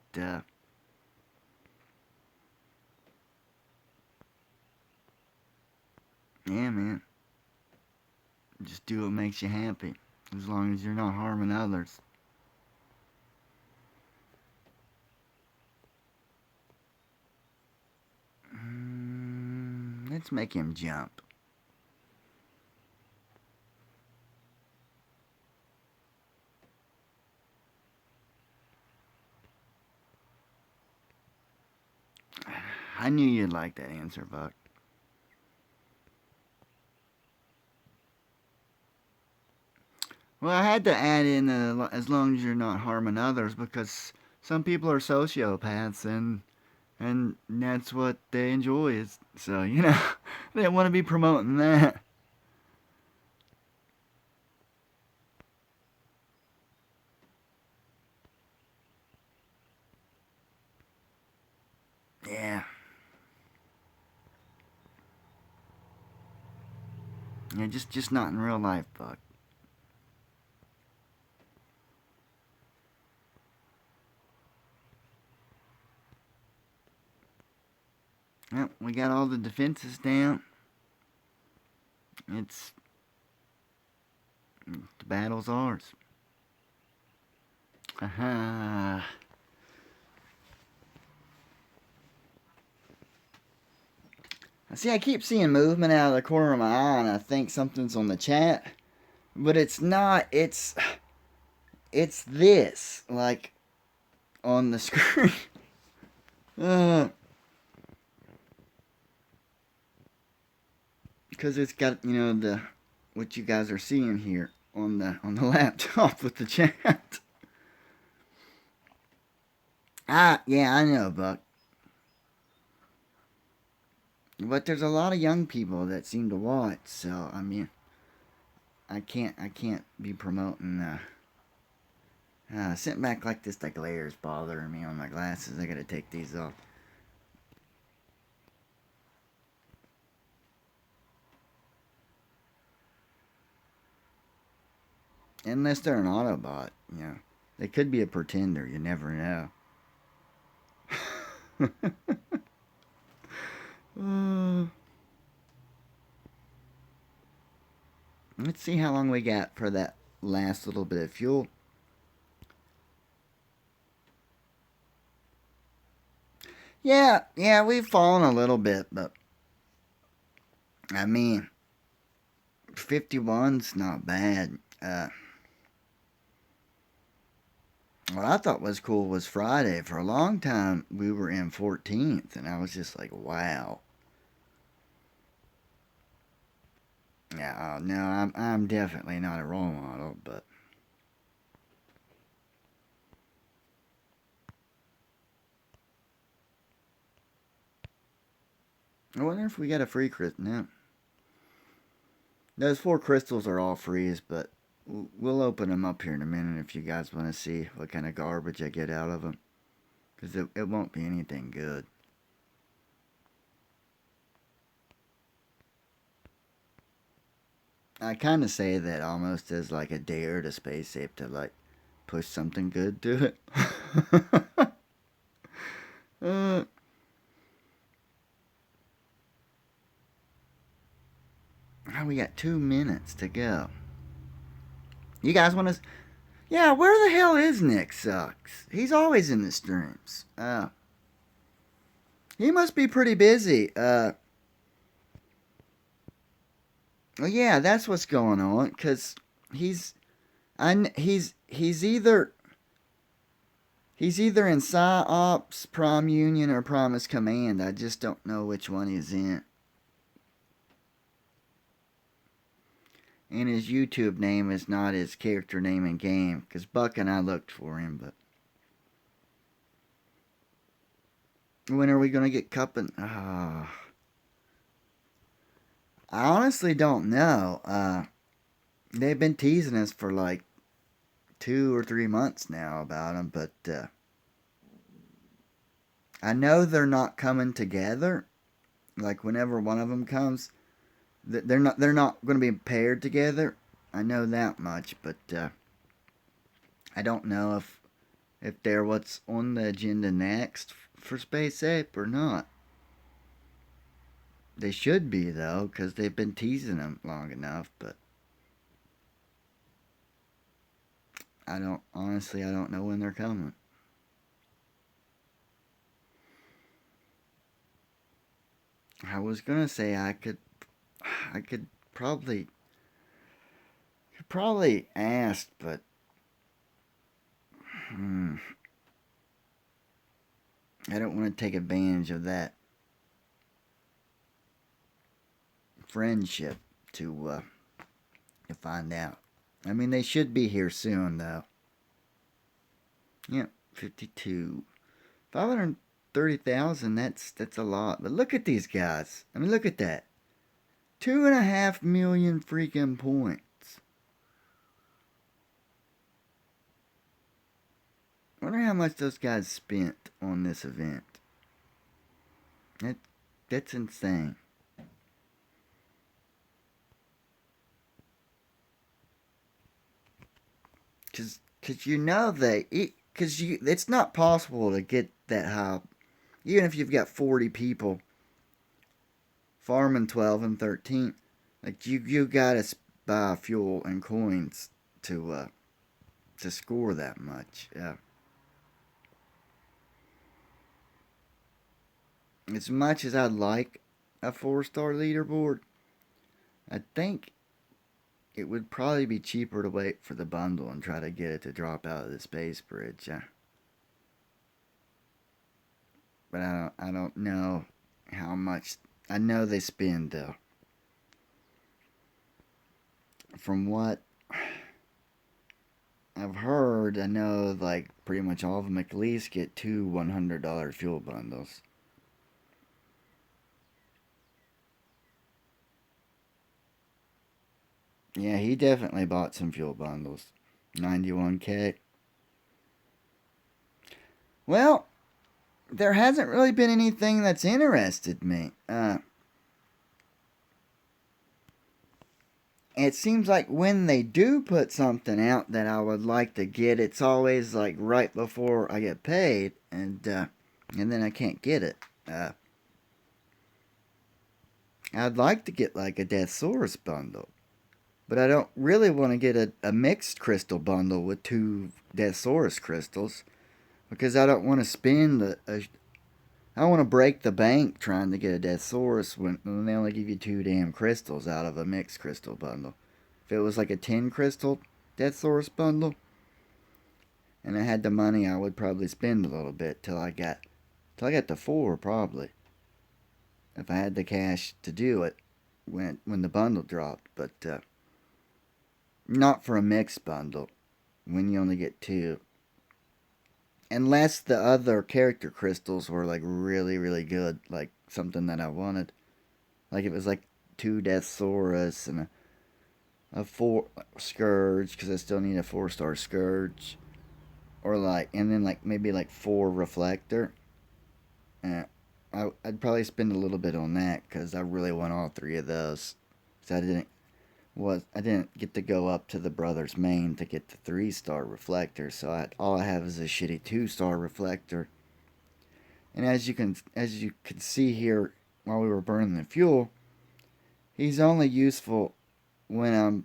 Yeah, man. Just do what makes you happy, as long as you're not harming others. Let's make him jump. I knew you'd like that answer, Buck. Well, I had to add in as long as you're not harming others, because some people are sociopaths, and that's what they enjoy. Is so they want to be promoting that. Yeah, yeah, just not in real life, Buck. Yep, we got all the defenses down. It's the battle's ours. Aha. See, I keep seeing movement out of the corner of my eye, and I think something's on the chat, but it's not. It's this, like on the screen. Because it's got the what you guys are seeing here on the laptop with the chat. Yeah, I know, Buck. But there's a lot of young people that seem to watch, so I mean, I can't be promoting. Sitting back like this, the glare's bothering me on my glasses. I gotta take these off. Unless they're an Autobot, they could be a pretender. You never know. uh, let's see how long we got for that last little bit of fuel. Yeah, we've fallen a little bit, but I mean, 51's not bad. What I thought was cool was Friday. For a long time, we were in 14th, and I was just like, wow. Yeah, no, I'm definitely not a role model, but I wonder if we got a free crystal. No, those 4 crystals are all frees, but we'll open them up here in a minute if you guys want to see what kind of garbage I get out of them, because it won't be anything good. I kind of say that almost as like a dare to Space Ape to like push something good to it. uh, we got 2 minutes to go. You guys want to? Yeah, where the hell is Nick Sucks? He's always in the streams. He must be pretty busy. Well, yeah, that's what's going on. Cause he's, he's either in PsyOps, Prom Union, or Promise Command. I just don't know which one he's in. And his YouTube name is not his character name in game. Cause Buck and I looked for him, but when are we gonna get cupping? I honestly don't know. They've been teasing us for like 2 or 3 months now about him, but I know they're not coming together. Like whenever one of them comes, they're not going to be paired together. I know that much, but I don't know if they're what's on the agenda next for Space Ape or not. They should be, though, because they've been teasing them long enough, but honestly, I don't know when they're coming. I was gonna say I could probably ask, but hmm, I don't want to take advantage of that friendship to find out. I mean, they should be here soon, though. Yep, 52. 530,000, that's a lot. But look at these guys. I mean, look at that. 2.5 million freaking points. I wonder how much those guys spent on this event. That, that's insane. Cause you know it's not possible to get that high, even if you've got 40 people farming 12 and 13. Like you gotta buy fuel and coins to score that much. Yeah. As much as I'd like a 4-star leaderboard, I think it would probably be cheaper to wait for the bundle and try to get it to drop out of the space bridge. Yeah. But I don't know how much. I know they spend though. From what I've heard, I know like pretty much all of them at least get two $100 fuel bundles. Yeah, he definitely bought some fuel bundles. 91K. Well, there hasn't really been anything that's interested me. It seems like when they do put something out that I would like to get, it's always like right before I get paid, and then I can't get it. I'd like to get like a Deathsaurus bundle, but I don't really want to get a mixed crystal bundle with two Deathsaurus crystals because I don't want to spend I don't want to break the bank trying to get a Deathsaurus when they only give you two damn crystals out of a mixed crystal bundle. If it was like a 10 crystal Deathsaurus bundle and I had the money, I would probably spend a little bit till I got to 4 probably. If I had the cash to do it when the bundle dropped, but not for a mixed bundle when you only get 2. Unless the other character crystals were like really, really good, like something that I wanted. Like it was like 2 Deathsaurus and a 4 Scourge, because I still need a 4-star Scourge. Or like, and then like maybe like 4 Reflector. Uh, I'd probably spend a little bit on that because I really want all 3 of those. So I didn't get to go up to the Brothers Main to get the 3-star Reflector. So all I have is a shitty 2-star Reflector. And as you can see here, while we were burning the fuel, he's only useful when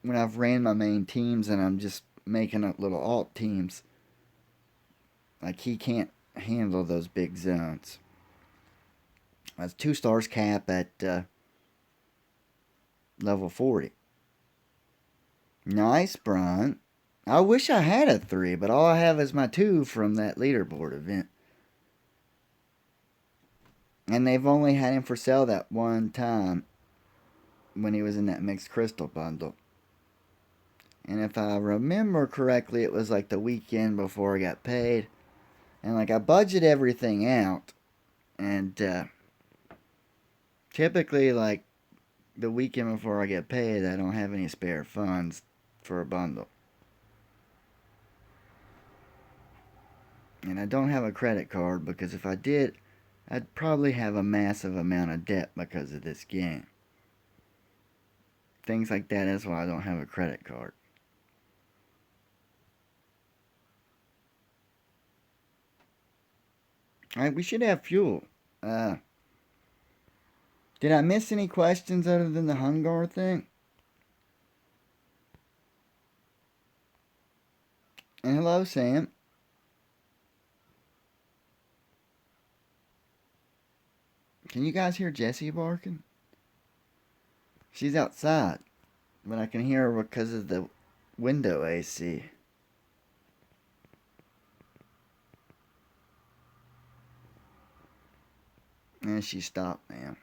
I've ran my main teams and I'm just making up little alt teams. Like he can't handle those big zones. That's 2 stars cap at level 40. Nice, Brian. I wish I had a 3, but all I have is my 2 from that leaderboard event. And they've only had him for sale that one time when he was in that mixed crystal bundle. And if I remember correctly, it was like the weekend before I got paid. And like I budget everything out. And typically, like the weekend before I get paid, I don't have any spare funds for a bundle. And I don't have a credit card because if I did, I'd probably have a massive amount of debt because of this game. Things like that is why I don't have a credit card. Alright, we should have fuel. Did I miss any questions other than the Hungar thing? And hello, Sam. Can you guys hear Jessie barking? She's outside, but I can hear her because of the window AC. And she stopped now.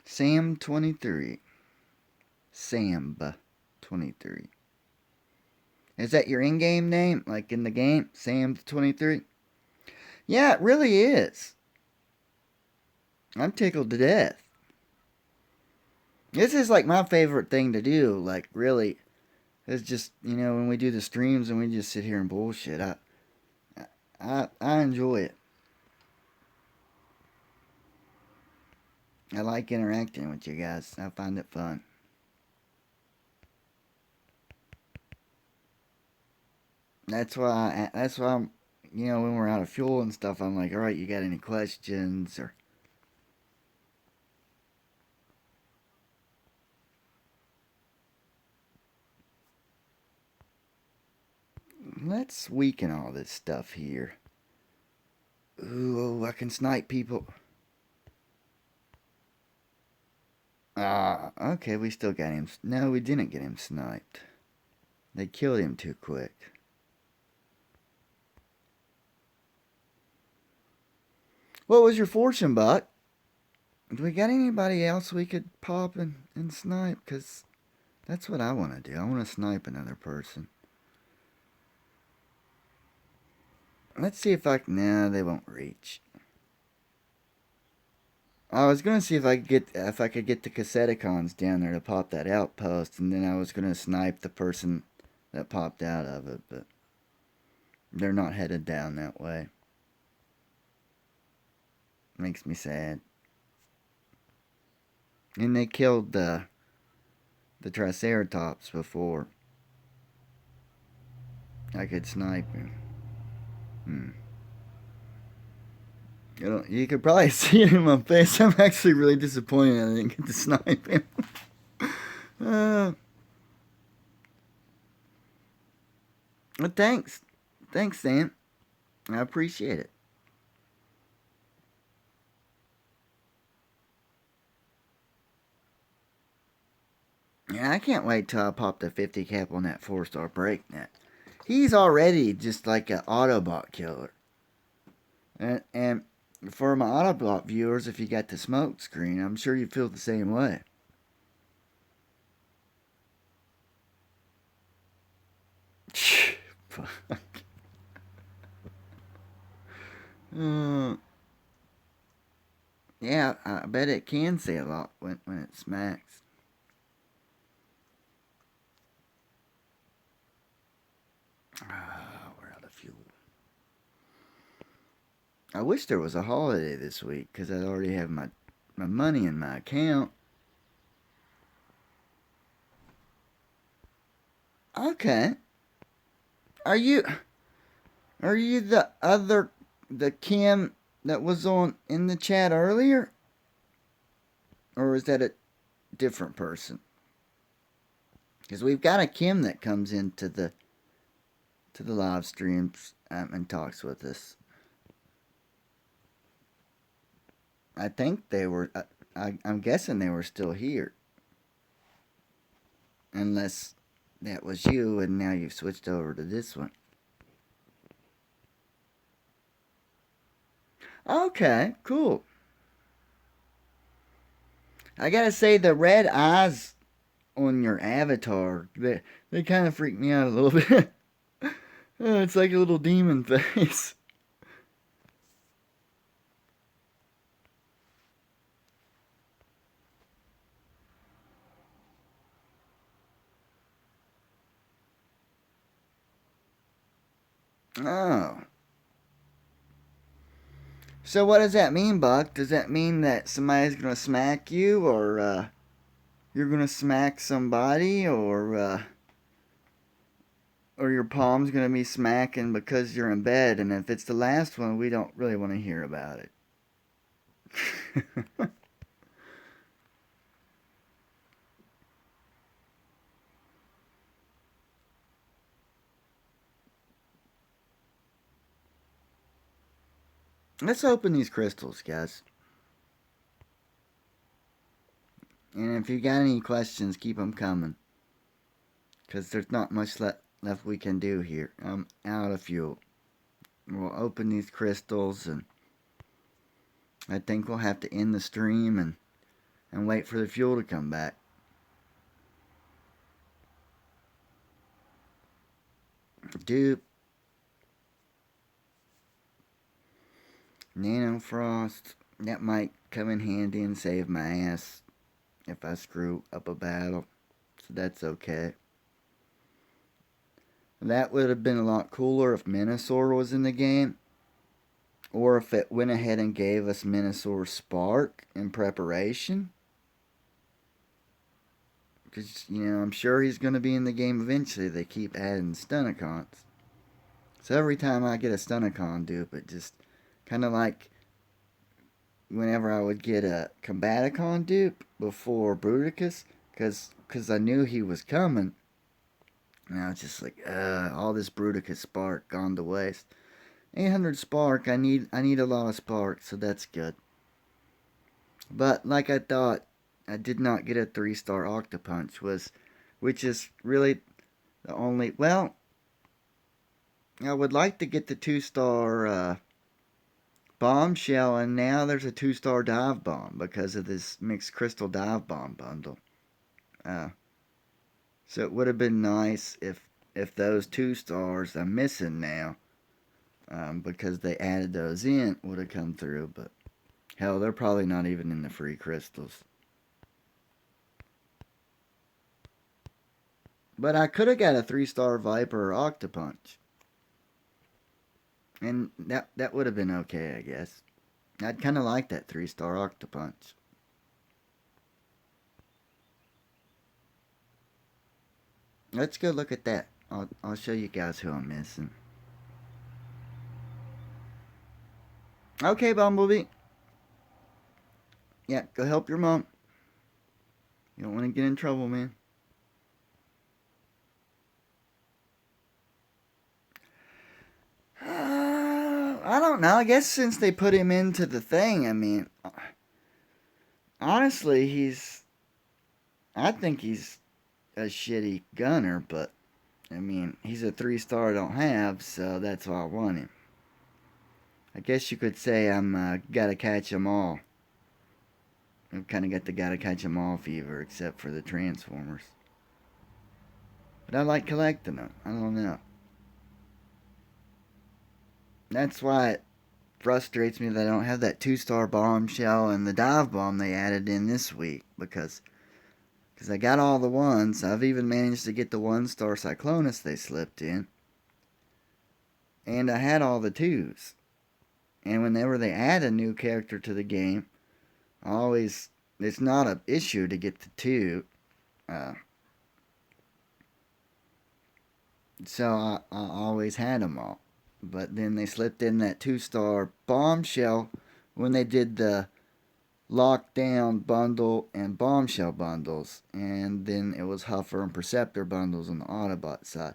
Sam 23. Samba 23. Is that your in-game name? Like in the game? Sam 23? Yeah, it really is. I'm tickled to death. This is like my favorite thing to do. Like, really. It's just, when we do the streams and we just sit here and bullshit. I enjoy it. I like interacting with you guys. I find it fun. That's why I'm, when we're out of fuel and stuff, I'm like, all right, you got any questions? Or let's weaken all this stuff here. Ooh, I can snipe people. Okay, we still got him. No, we didn't get him sniped. They killed him too quick. What was your fortune, Buck? Do we got anybody else we could pop and snipe? Because that's what I want to do. I want to snipe another person. Let's see if I can... Nah, they won't reach. I was gonna see if I could get the Casseticons down there to pop that outpost, and then I was gonna snipe the person that popped out of it, but they're not headed down that way. Makes me sad. And they killed the Triceratops before I could snipe him. You could probably see it in my face. I'm actually really disappointed I didn't get to snipe him. But thanks. Thanks, Sam. I appreciate it. Yeah, I can't wait till I pop the 50 cap on that 4-star breaknet. He's already just like an Autobot killer. And for my Autobot viewers, if you got the smoke screen, I'm sure you feel the same way. Fuck. Yeah, I bet it can say a lot when it smacks. We're out of fuel. I wish there was a holiday this week because I'd already have my money in my account. Okay. Are you the Kim that was on in the chat earlier? Or is that a different person? Because we've got a Kim that comes into the live streams and talks with us. I think they were. I'm guessing they were still here, unless that was you and now you've switched over to this one. Okay, cool. I gotta say the red eyes on your avatar, they kind of freak me out a little bit. It's like a little demon face. Oh. So what does that mean, Buck? Does that mean that somebody's gonna smack you, or you're gonna smack somebody, or your palm's gonna be smacking because you're in bed? And if it's the last one, we don't really want to hear about it. Let's open these crystals, guys. And if you got any questions, keep them coming. Because there's not much left we can do here. I'm out of fuel. We'll open these crystals, and I think we'll have to end the stream and wait for the fuel to come back. Dupe. Nano Frost. That might come in handy and save my ass if I screw up a battle. So that's okay. That would have been a lot cooler if Minosaur was in the game. Or if it went ahead and gave us Minosaur Spark in preparation. Because, I'm sure he's going to be in the game eventually. They keep adding Stunticons. So every time I get a Stunticon dupe, it just kind of like whenever I would get a Combaticon dupe before Bruticus, because I knew he was coming. And I was just like, all this Bruticus Spark gone to waste. 800 Spark, I need a lot of Spark, so that's good. But like I thought, I did not get a 3-star Octopunch, which is really the only. Well, I would like to get the 2-star Bombshell, and now there's a 2-star Dive Bomb because of this Mixed Crystal Dive Bomb bundle. So it would have been nice if those 2 stars I'm missing now, because they added those in, would have come through. But hell, they're probably not even in the free crystals. But I could have got a 3-star Viper or Octopunch. And that would have been okay, I guess. I'd kind of like that 3-star Octopunch. Let's go look at that. I'll show you guys who I'm missing. Okay, Bumblebee. Yeah, go help your mom. You don't want to get in trouble, man. I don't know. I guess since they put him into the thing, I mean, honestly, I think he's a shitty gunner, but I mean, he's a 3-star I don't have, so that's why I want him. I guess you could say I'm gotta catch 'em all. I've kind of got the gotta catch 'em all fever, except for the Transformers. But I like collecting them. I don't know. That's why it frustrates me that I don't have that 2-star Bombshell and the Dive Bomb they added in this week, because I got all the ones. I've even managed to get the 1-star Cyclonus they slipped in. And I had all the 2s. And whenever they add a new character to the game, it's not an issue to get the 2. So I always had them all. But then they slipped in that 2-star Bombshell when they did the Lockdown bundle and Bombshell bundles. And then it was Huffer and Perceptor bundles on the Autobot side.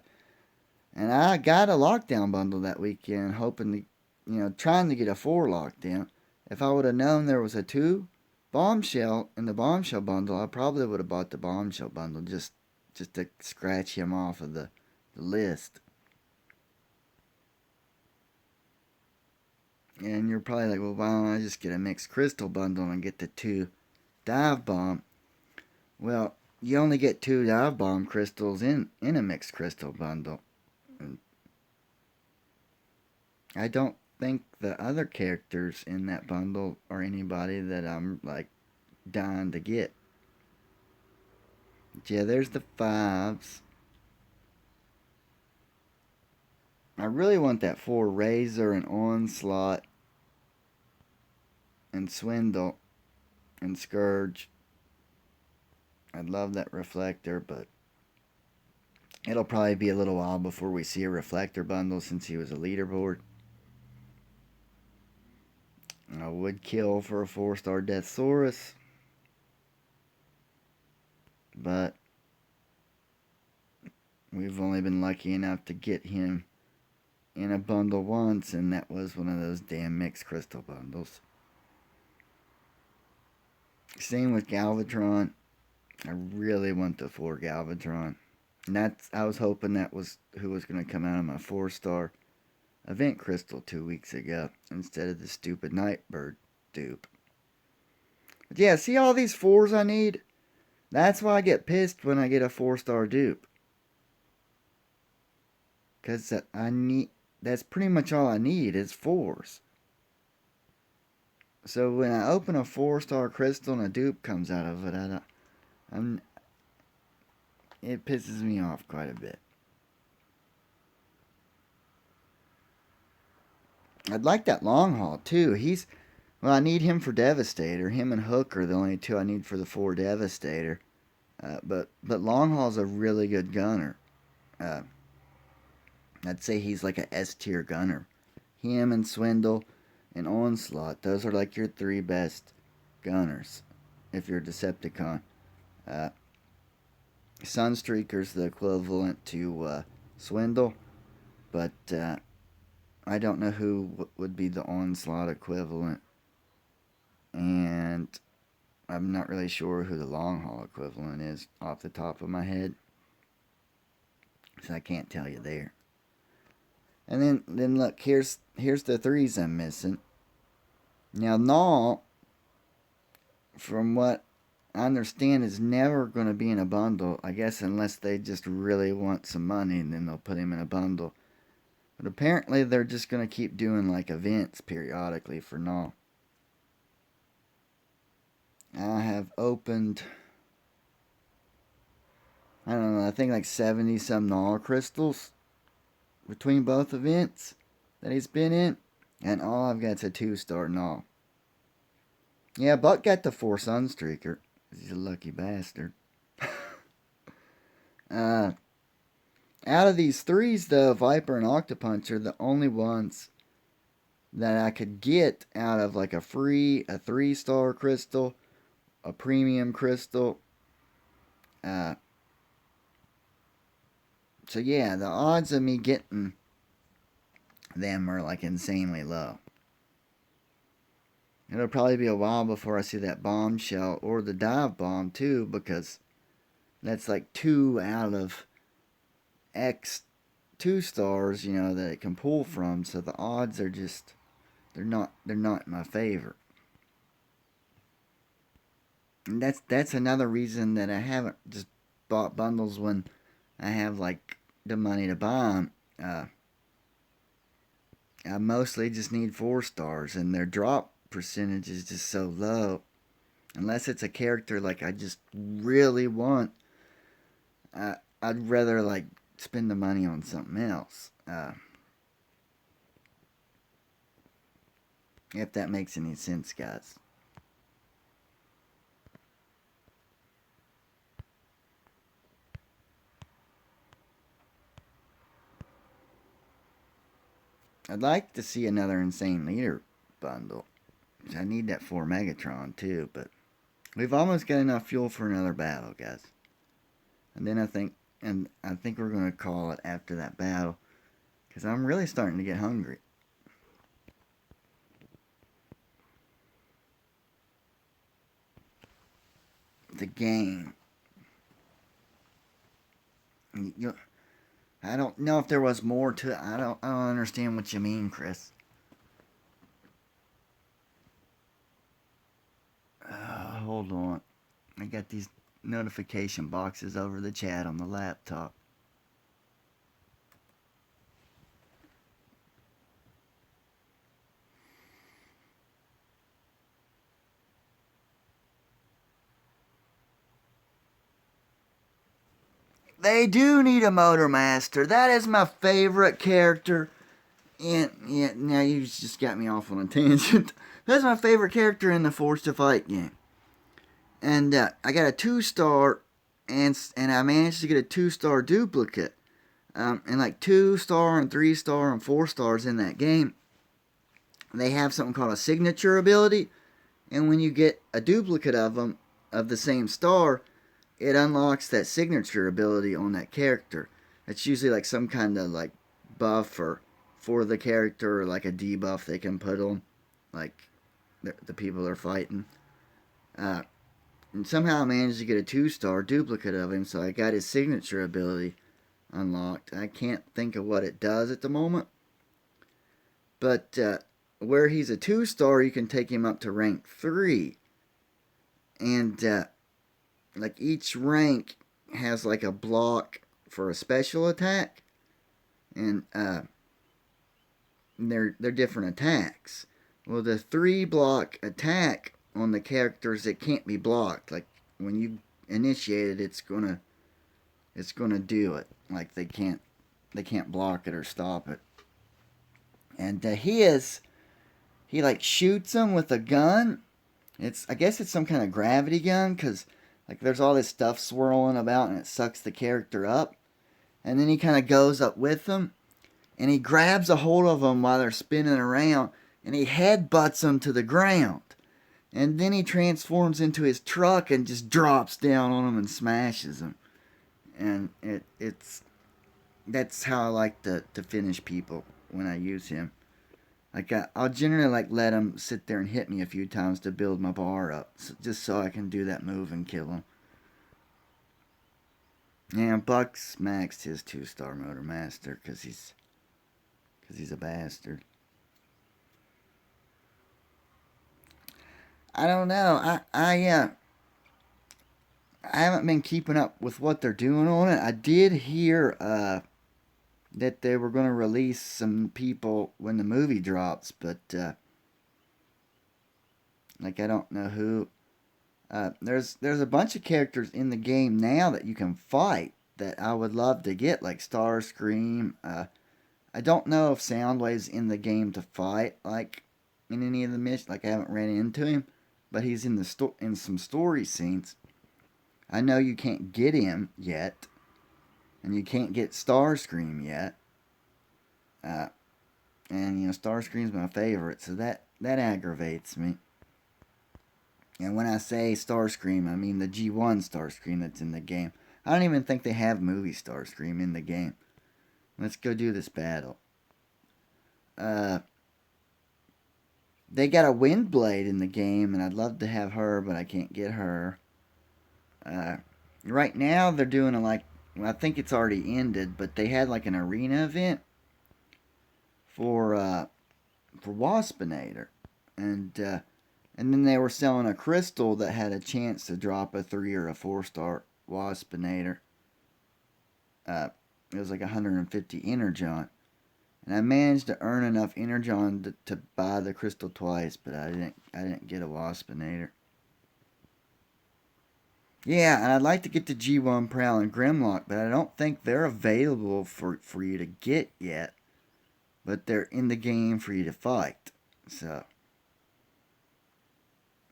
And I got a Lockdown bundle that weekend, hoping to, trying to get a 4 Lockdown. If I would have known there was a 2 Bombshell in the Bombshell bundle, I probably would have bought the Bombshell bundle just to scratch him off of the list. And you're probably like, well, why don't I just get a Mixed Crystal bundle and get the 2 Dive Bomb? Well, you only get 2 Dive Bomb crystals in a Mixed Crystal bundle. And I don't think the other characters in that bundle are anybody that I'm like dying to get. But yeah, there's the 5s. I really want that 4 Razor and Onslaught and Swindle and Scourge. I'd love that Reflector, but it'll probably be a little while before we see a Reflector bundle since he was a leaderboard. I would kill for a 4-star Deathsaurus, but we've only been lucky enough to get him in a bundle once, and that was one of those damn mixed crystal bundles. Same with Galvatron. I really want the 4 Galvatron. And I was hoping that was who was going to come out of my 4-star event crystal 2 weeks ago instead of the stupid Nightbird dupe. But yeah, see all these 4s I need? That's why I get pissed when I get a 4-star dupe. Because that's pretty much all I need is 4s. So when I open a 4-star crystal and a dupe comes out of it, it pisses me off quite a bit. I'd like that long haul too. I need him for Devastator. Him and Hook are the only 2 I need for the 4 Devastator. But long haul's a really good gunner. I'd say he's like a S tier gunner. Him and Swindle and Onslaught, those are like your 3 best gunners if you're a Decepticon. Sunstreaker's the equivalent to Swindle, but I don't know who would be the Onslaught equivalent, and I'm not really sure who the long haul equivalent is off the top of my head, so I can't tell you there. And then look, here's the 3s I'm missing. Now, Null, from what I understand, is never going to be in a bundle. I guess unless they just really want some money, and then they'll put him in a bundle. But apparently they're just going to keep doing like events periodically for Null. I have opened, I don't know, I think like 70 some Null crystals between both events that he's been in. And all I've got is a 2-star Null. Yeah, Buck got the 4 Sunstreaker. He's a lucky bastard. Out of these 3s, though, Viper and Octopunch are the only ones that I could get out of like a 3-star crystal, a premium crystal. So yeah, the odds of me getting them are like insanely low. It'll probably be a while before I see that bombshell or the dive bomb too, because that's like 2 out of X 2-stars, that it can pull from. So the odds are just they're not in my favor. And that's another reason that I haven't just bought bundles when I have like the money to buy them. I mostly just need 4-stars, and their drop percentage is just so low. Unless it's a character like I just really want, I'd rather like spend the money on something else. If that makes any sense, guys. I'd like to see another Insane Leader bundle. I need that 4 Megatron too, but we've almost got enough fuel for another battle, guys. And then I think we're going to call it after that battle, because I'm really starting to get hungry. The game. I don't know if there was more to it. I don't understand what you mean, Chris. Hold on. I got these notification boxes over the chat on the laptop. They do need a Motormaster. That is my favorite character. And yeah, now you just got me off on a tangent. That's my favorite character in the Forged to Fight game. And I got a 2-star, and I managed to get a 2-star duplicate. And like 2-star and 3-star and 4 stars in that game. they have something called a signature ability, and when you get a duplicate of them of the same star, it unlocks that signature ability on that character. It's usually like some kind of like buff or for the character, or like a debuff they can put on, like the people they're fighting. Uh, and somehow I managed to get a 2-star duplicate of him, so I got his signature ability unlocked. I can't think of what it does at the moment, but where he's a 2-star, you can take him up to rank 3, and like each rank has like a block for a special attack, and they're different attacks. Well, the 3-block attack on the characters that can't be blocked, like when you initiate it, it's gonna do it. Like they can't block it or stop it. And he like shoots them with a gun. I guess it's some kind of gravity gun, because like there's all this stuff swirling about and it sucks the character up. And then he kind of goes up with them and he grabs a hold of them while they're spinning around and he headbutts them to the ground. And then he transforms into his truck and just drops down on them and smashes them. And it's that's how I like to finish people when I use him. Like I'll generally like let him sit there and hit me a few times to build my bar up, just so I can do that move and kill him. Yeah, Buck's maxed his 2-star Motor Master because he's a bastard. I don't know. I haven't been keeping up with what they're doing on it. I did hear that they were going to release some people when the movie drops, but like I don't know who. There's a bunch of characters in the game now that you can fight that I would love to get, like Starscream. I don't know if Soundwave's in the game to fight, like in any of the missions. Like I haven't ran into him, but he's in in some story scenes. I know you can't get him yet, and you can't get Starscream yet. Uh, and Starscream's my favorite, so that aggravates me. And when I say Starscream, I mean the G1 Starscream that's in the game. I don't even think they have movie Starscream in the game. Let's go do this battle. They got a Windblade in the game, and I'd love to have her, but I can't get her. Right now, they're doing I think it's already ended, but they had like an arena event for Waspinator, and then they were selling a crystal that had a chance to drop a 3 or a 4-star Waspinator. It was like 150 Energon. And I managed to earn enough Energon to buy the crystal twice, but I didn't get a Waspinator. Yeah, and I'd like to get the G1 Prowl and Grimlock, but I don't think they're available for you to get yet. But they're in the game for you to fight. So,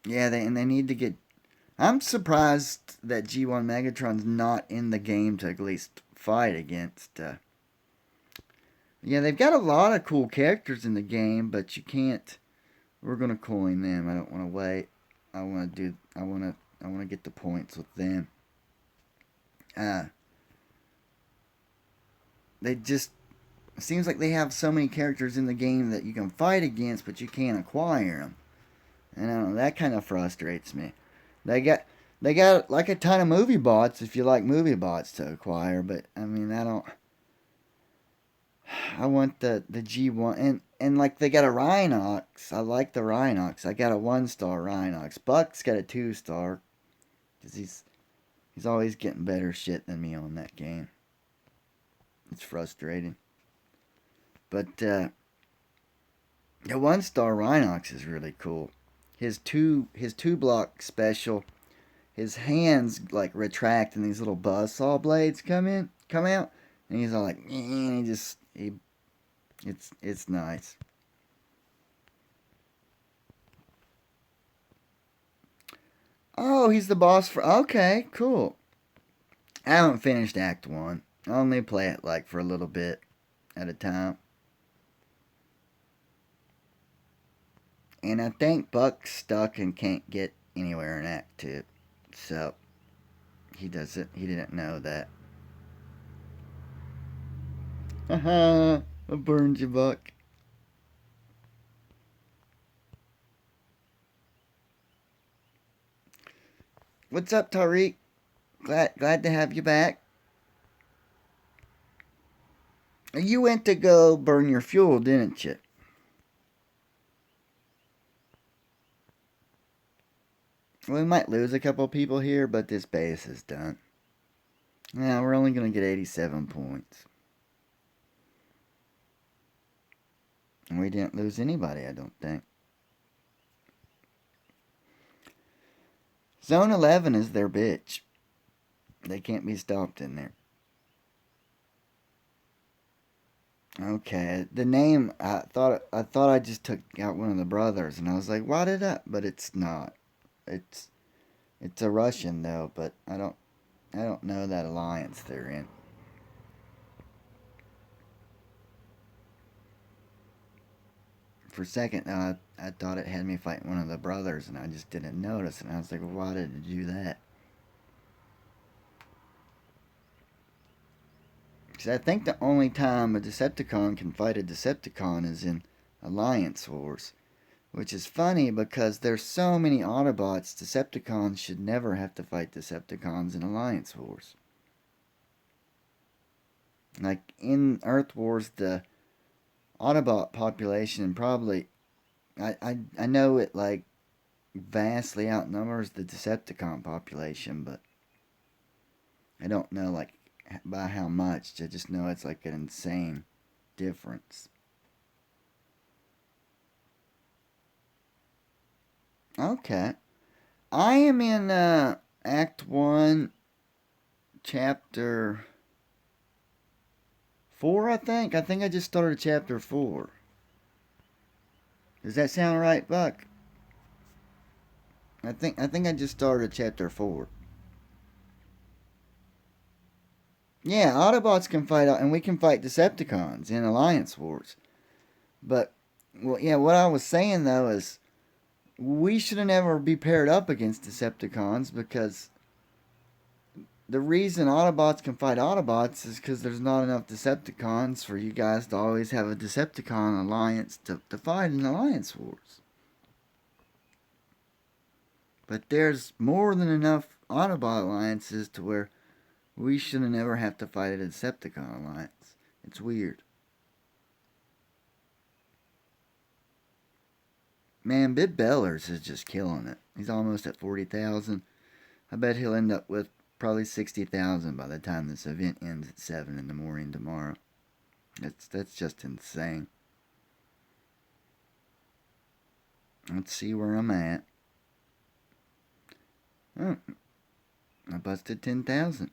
yeah, they need to get. I'm surprised that G1 Megatron's not in the game to at least fight against. Yeah, they've got a lot of cool characters in the game, but you can't. We're gonna coin them. I don't want to wait. I want to get the points with them. They just it seems like they have so many characters in the game that you can fight against, but you can't acquire them. And I don't know, that kind of frustrates me. They got like a ton of movie bots if you like movie bots to acquire, but I mean I don't. I want the G1 and like they got a Rhinox. I like the Rhinox. I got a 1-star Rhinox. Buck's got a 2-star because he's always getting better shit than me on that game. It's frustrating. But the 1-star Rhinox is really cool. His two block special. His hands like retract and these little buzzsaw blades come out, and he's all like, and it's nice. Oh, he's the boss for. Okay, cool. I haven't finished Act 1. I only play it like for a little bit at a time. And I think Buck's stuck and can't get anywhere in Act 2. So he didn't know that. Haha, I burned you, Buck. What's up, Tariq? Glad to have you back. You went to go burn your fuel, didn't you? We might lose a couple people here, but this base is done. Now we're only going to get 87 points. And we didn't lose anybody, I don't think. Zone 11 is their bitch. They can't be stopped in there. Okay, the name I thought I just took out one of the brothers, and I was like, why did I? But it's not. It's it's a Russian though, but I don't know that alliance they're in. For a second, I thought it had me fight one of the brothers, and I just didn't notice, and I was like, well, why did it do that? Because I think the only time a Decepticon can fight a Decepticon is in Alliance Wars. Which is funny because there's so many Autobots, Decepticons should never have to fight Decepticons in Alliance Wars. Like in Earth Wars, the Autobot population probably, I know it like vastly outnumbers the Decepticon population, but I don't know like by how much. I just know it's like an insane difference. Okay. I am in Act 1, Chapter 4, I think. I think I just started Chapter 4. Does that sound right, Buck? I think I just started Chapter 4. Yeah, Autobots can fight, and we can fight Decepticons in Alliance Wars. But, well, yeah, what I was saying, though, is we should have never be paired up against Decepticons because the reason Autobots can fight Autobots is because there's not enough Decepticons for you guys to always have a Decepticon alliance to fight in Alliance Wars. But there's more than enough Autobot alliances to where we shouldn't never have to fight a Decepticon alliance. It's weird. Man, Bib Bellers is just killing it. He's almost at 40,000. I bet he'll end up with probably 60,000 by the time this event ends at 7 in the morning tomorrow. That's just insane. Let's see where I'm at. Oh, I busted 10,000.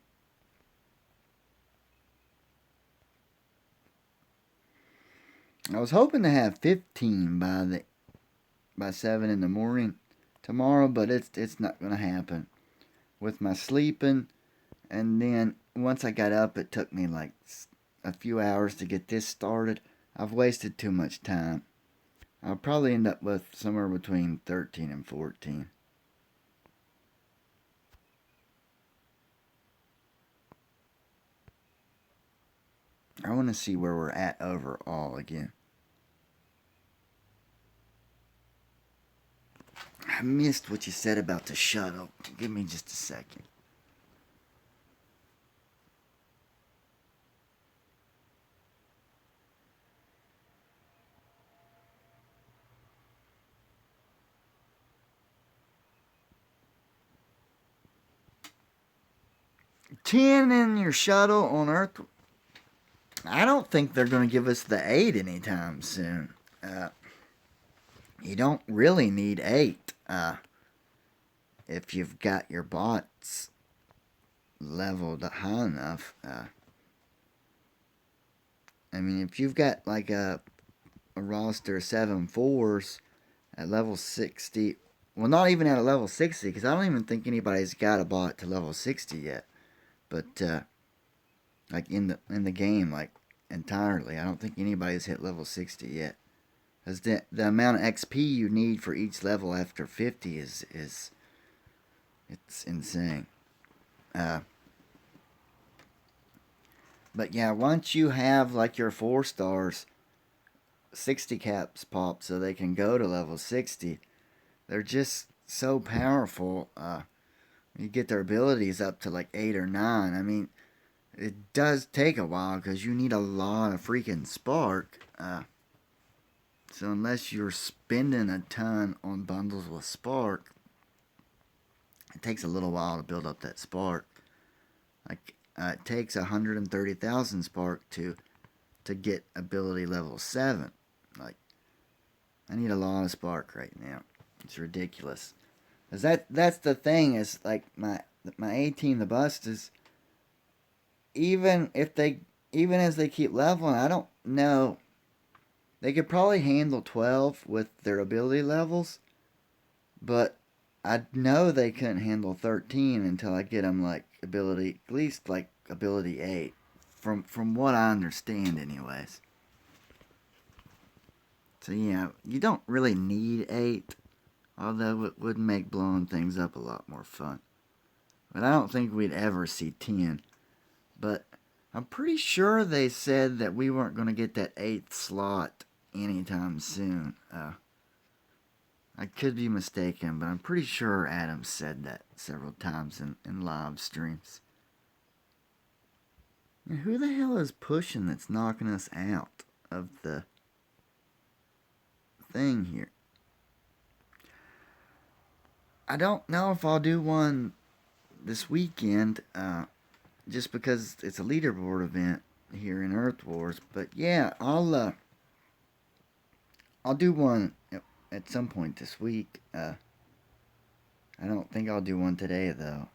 I was hoping to have 15 by 7 in the morning tomorrow, but it's not going to happen. With my sleeping, and then once I got up, it took me like a few hours to get this started. I've wasted too much time. I'll probably end up with somewhere between 13 and 14. I want to see where we're at overall again. I missed what you said about the shuttle. Give me just a second. Ten in your shuttle on Earth. I don't think they're going to give us the 8 anytime soon. You don't really need 8 if you've got your bots leveled high enough. I mean, if you've got like a roster of 7 4s at level 60, well, not even at a level 60, because I don't even think anybody's got a bot to level 60 yet. But like in the game, like entirely, I don't think anybody's hit level 60 yet. Because the amount of XP you need for each level after 50 is it's insane. Uh, but yeah, once you have like your 4 stars, 60 caps pop so they can go to level 60. They're just so powerful. You get their abilities up to like 8 or 9. I mean, it does take a while because you need a lot of freaking spark. So unless you're spending a ton on bundles with spark, it takes a little while to build up that spark. Like it takes 130,000 spark to get ability level 7. Like I need a lot of spark right now. It's ridiculous. Cause that's the thing is like my A team, the bust is even if they even as they keep leveling, I don't know. They could probably handle 12 with their ability levels, but I know they couldn't handle 13 until I get them like ability at least like ability 8 from what I understand anyways. So yeah, you don't really need 8, although it would make blowing things up a lot more fun. But I don't think we'd ever see 10. But I'm pretty sure they said that we weren't going to get that 8th slot anytime soon. I could be mistaken, but I'm pretty sure Adam said that several times in live streams. And who the hell is pushing that's knocking us out of the thing here? I don't know if I'll do one this weekend, just because it's a leaderboard event here in Earth Wars. But yeah, I'll do one at some point this week. I don't think I'll do one today though.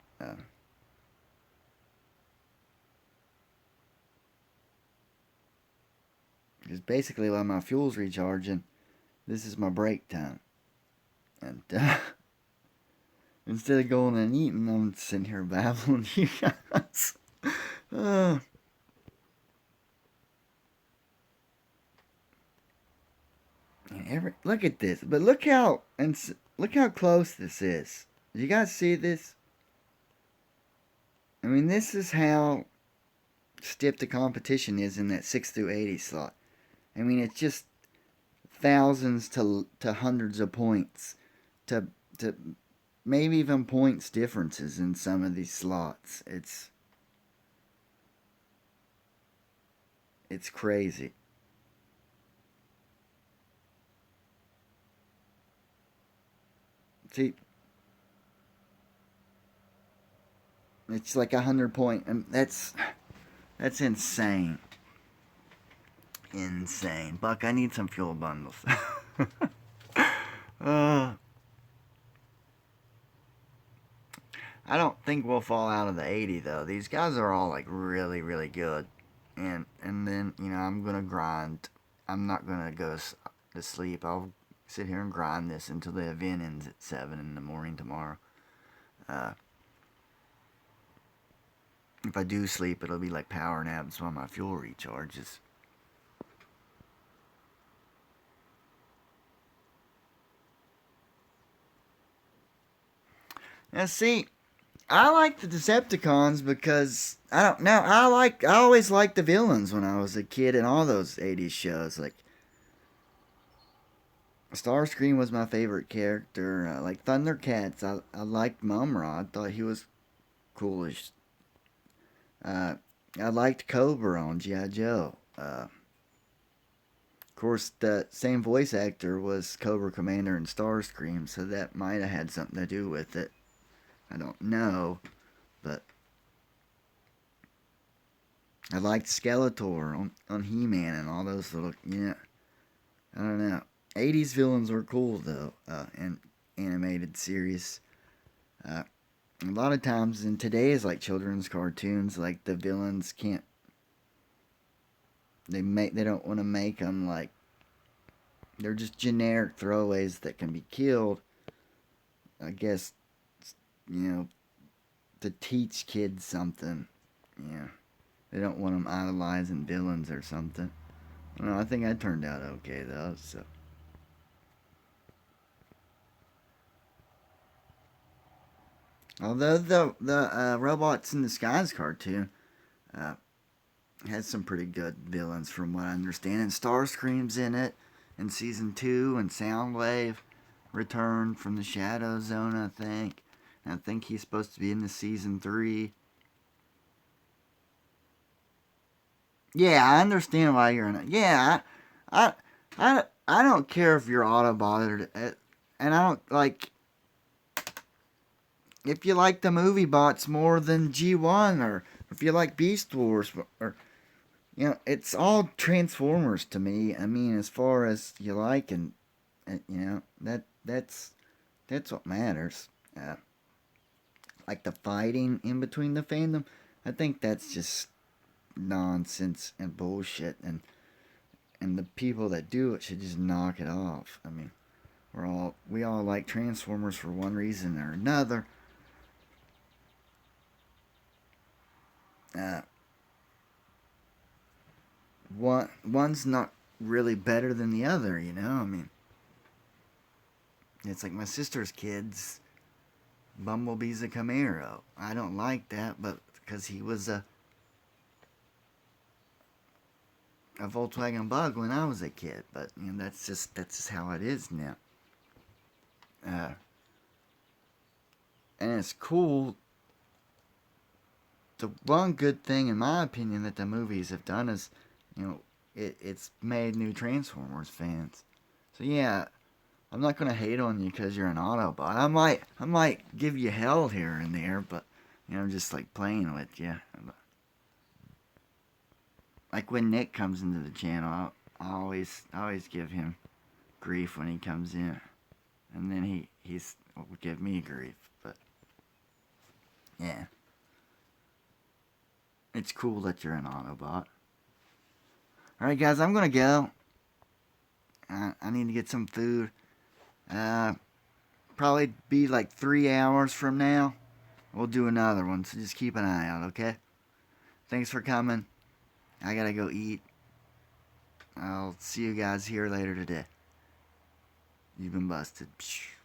Because basically while my fuel's recharging, this is my break time. And instead of going and eating, I'm sitting here babbling to you guys. uh, look at this, but look how close this is. You guys see this? I mean, this is how stiff the competition is in that 6 through 80 slot. I mean, it's just thousands to hundreds of points to maybe even points differences in some of these slots. It's crazy. See, it's like 100 point, and that's insane. Insane, Buck. I need some fuel bundles. uh, I don't think we'll fall out of the 80 though. These guys are all like really really good, and then I'm gonna grind. I'm not gonna go to sleep. I'll sit here and grind this until the event ends at 7 in the morning tomorrow. Uh, if I do sleep, it'll be like power naps while my fuel recharges. Now see, I like the Decepticons because I don't know. I always liked the villains when I was a kid in all those 80s shows. Like Starscream was my favorite character. Like Thundercats, I liked Mumra. I thought he was coolish. Uh, I liked Cobra on G.I. Joe. Of course, the same voice actor was Cobra Commander and Starscream, so that might have had something to do with it. I don't know, but I liked Skeletor on He-Man and all those little, I don't know. 80s villains were cool, though, in animated series. A lot of times in today's, like, children's cartoons, like, the villains can't, they don't want to make them, like, they're just generic throwaways that can be killed. I guess, to teach kids something. Yeah. They don't want them idolizing villains or something. I think I turned out okay though. So Although the Robots in Disguise cartoon uh, has some pretty good villains from what I understand. And Starscream's in it in season 2, and Soundwave returned from the Shadow Zone, I think. And I think he's supposed to be in the season 3. Yeah, I understand why you're in it. Yeah, I don't care if you're Autobot and I don't like if you like the movie bots more than G1 or if you like Beast Wars or it's all Transformers to me. I mean, as far as you like and that's what matters. Like the fighting in between the fandom, I think that's just nonsense and bullshit and the people that do it should just knock it off. I mean, we all like Transformers for one reason or another. Uh, one's not really better than the other, you know. I mean, it's like my sister's kids. Bumblebee's a Camaro. I don't like that, but because he was a Volkswagen Bug when I was a kid. But that's just how it is now. Uh, and it's cool. The one good thing, in my opinion, that the movies have done is, it's made new Transformers fans. So yeah, I'm not gonna hate on you because you're an Autobot. I might give you hell here and there, but I'm just like playing with you. Like when Nick comes into the channel, I always give him grief when he comes in, and then he's will give me grief. But yeah, it's cool that you're an Autobot. All right, guys, I'm gonna go. I need to get some food. Uh, Probably be like 3 hours from now. We'll do another one, so just keep an eye out, okay? Thanks for coming. I gotta go eat. I'll see you guys here later today. You've been busted. Psh.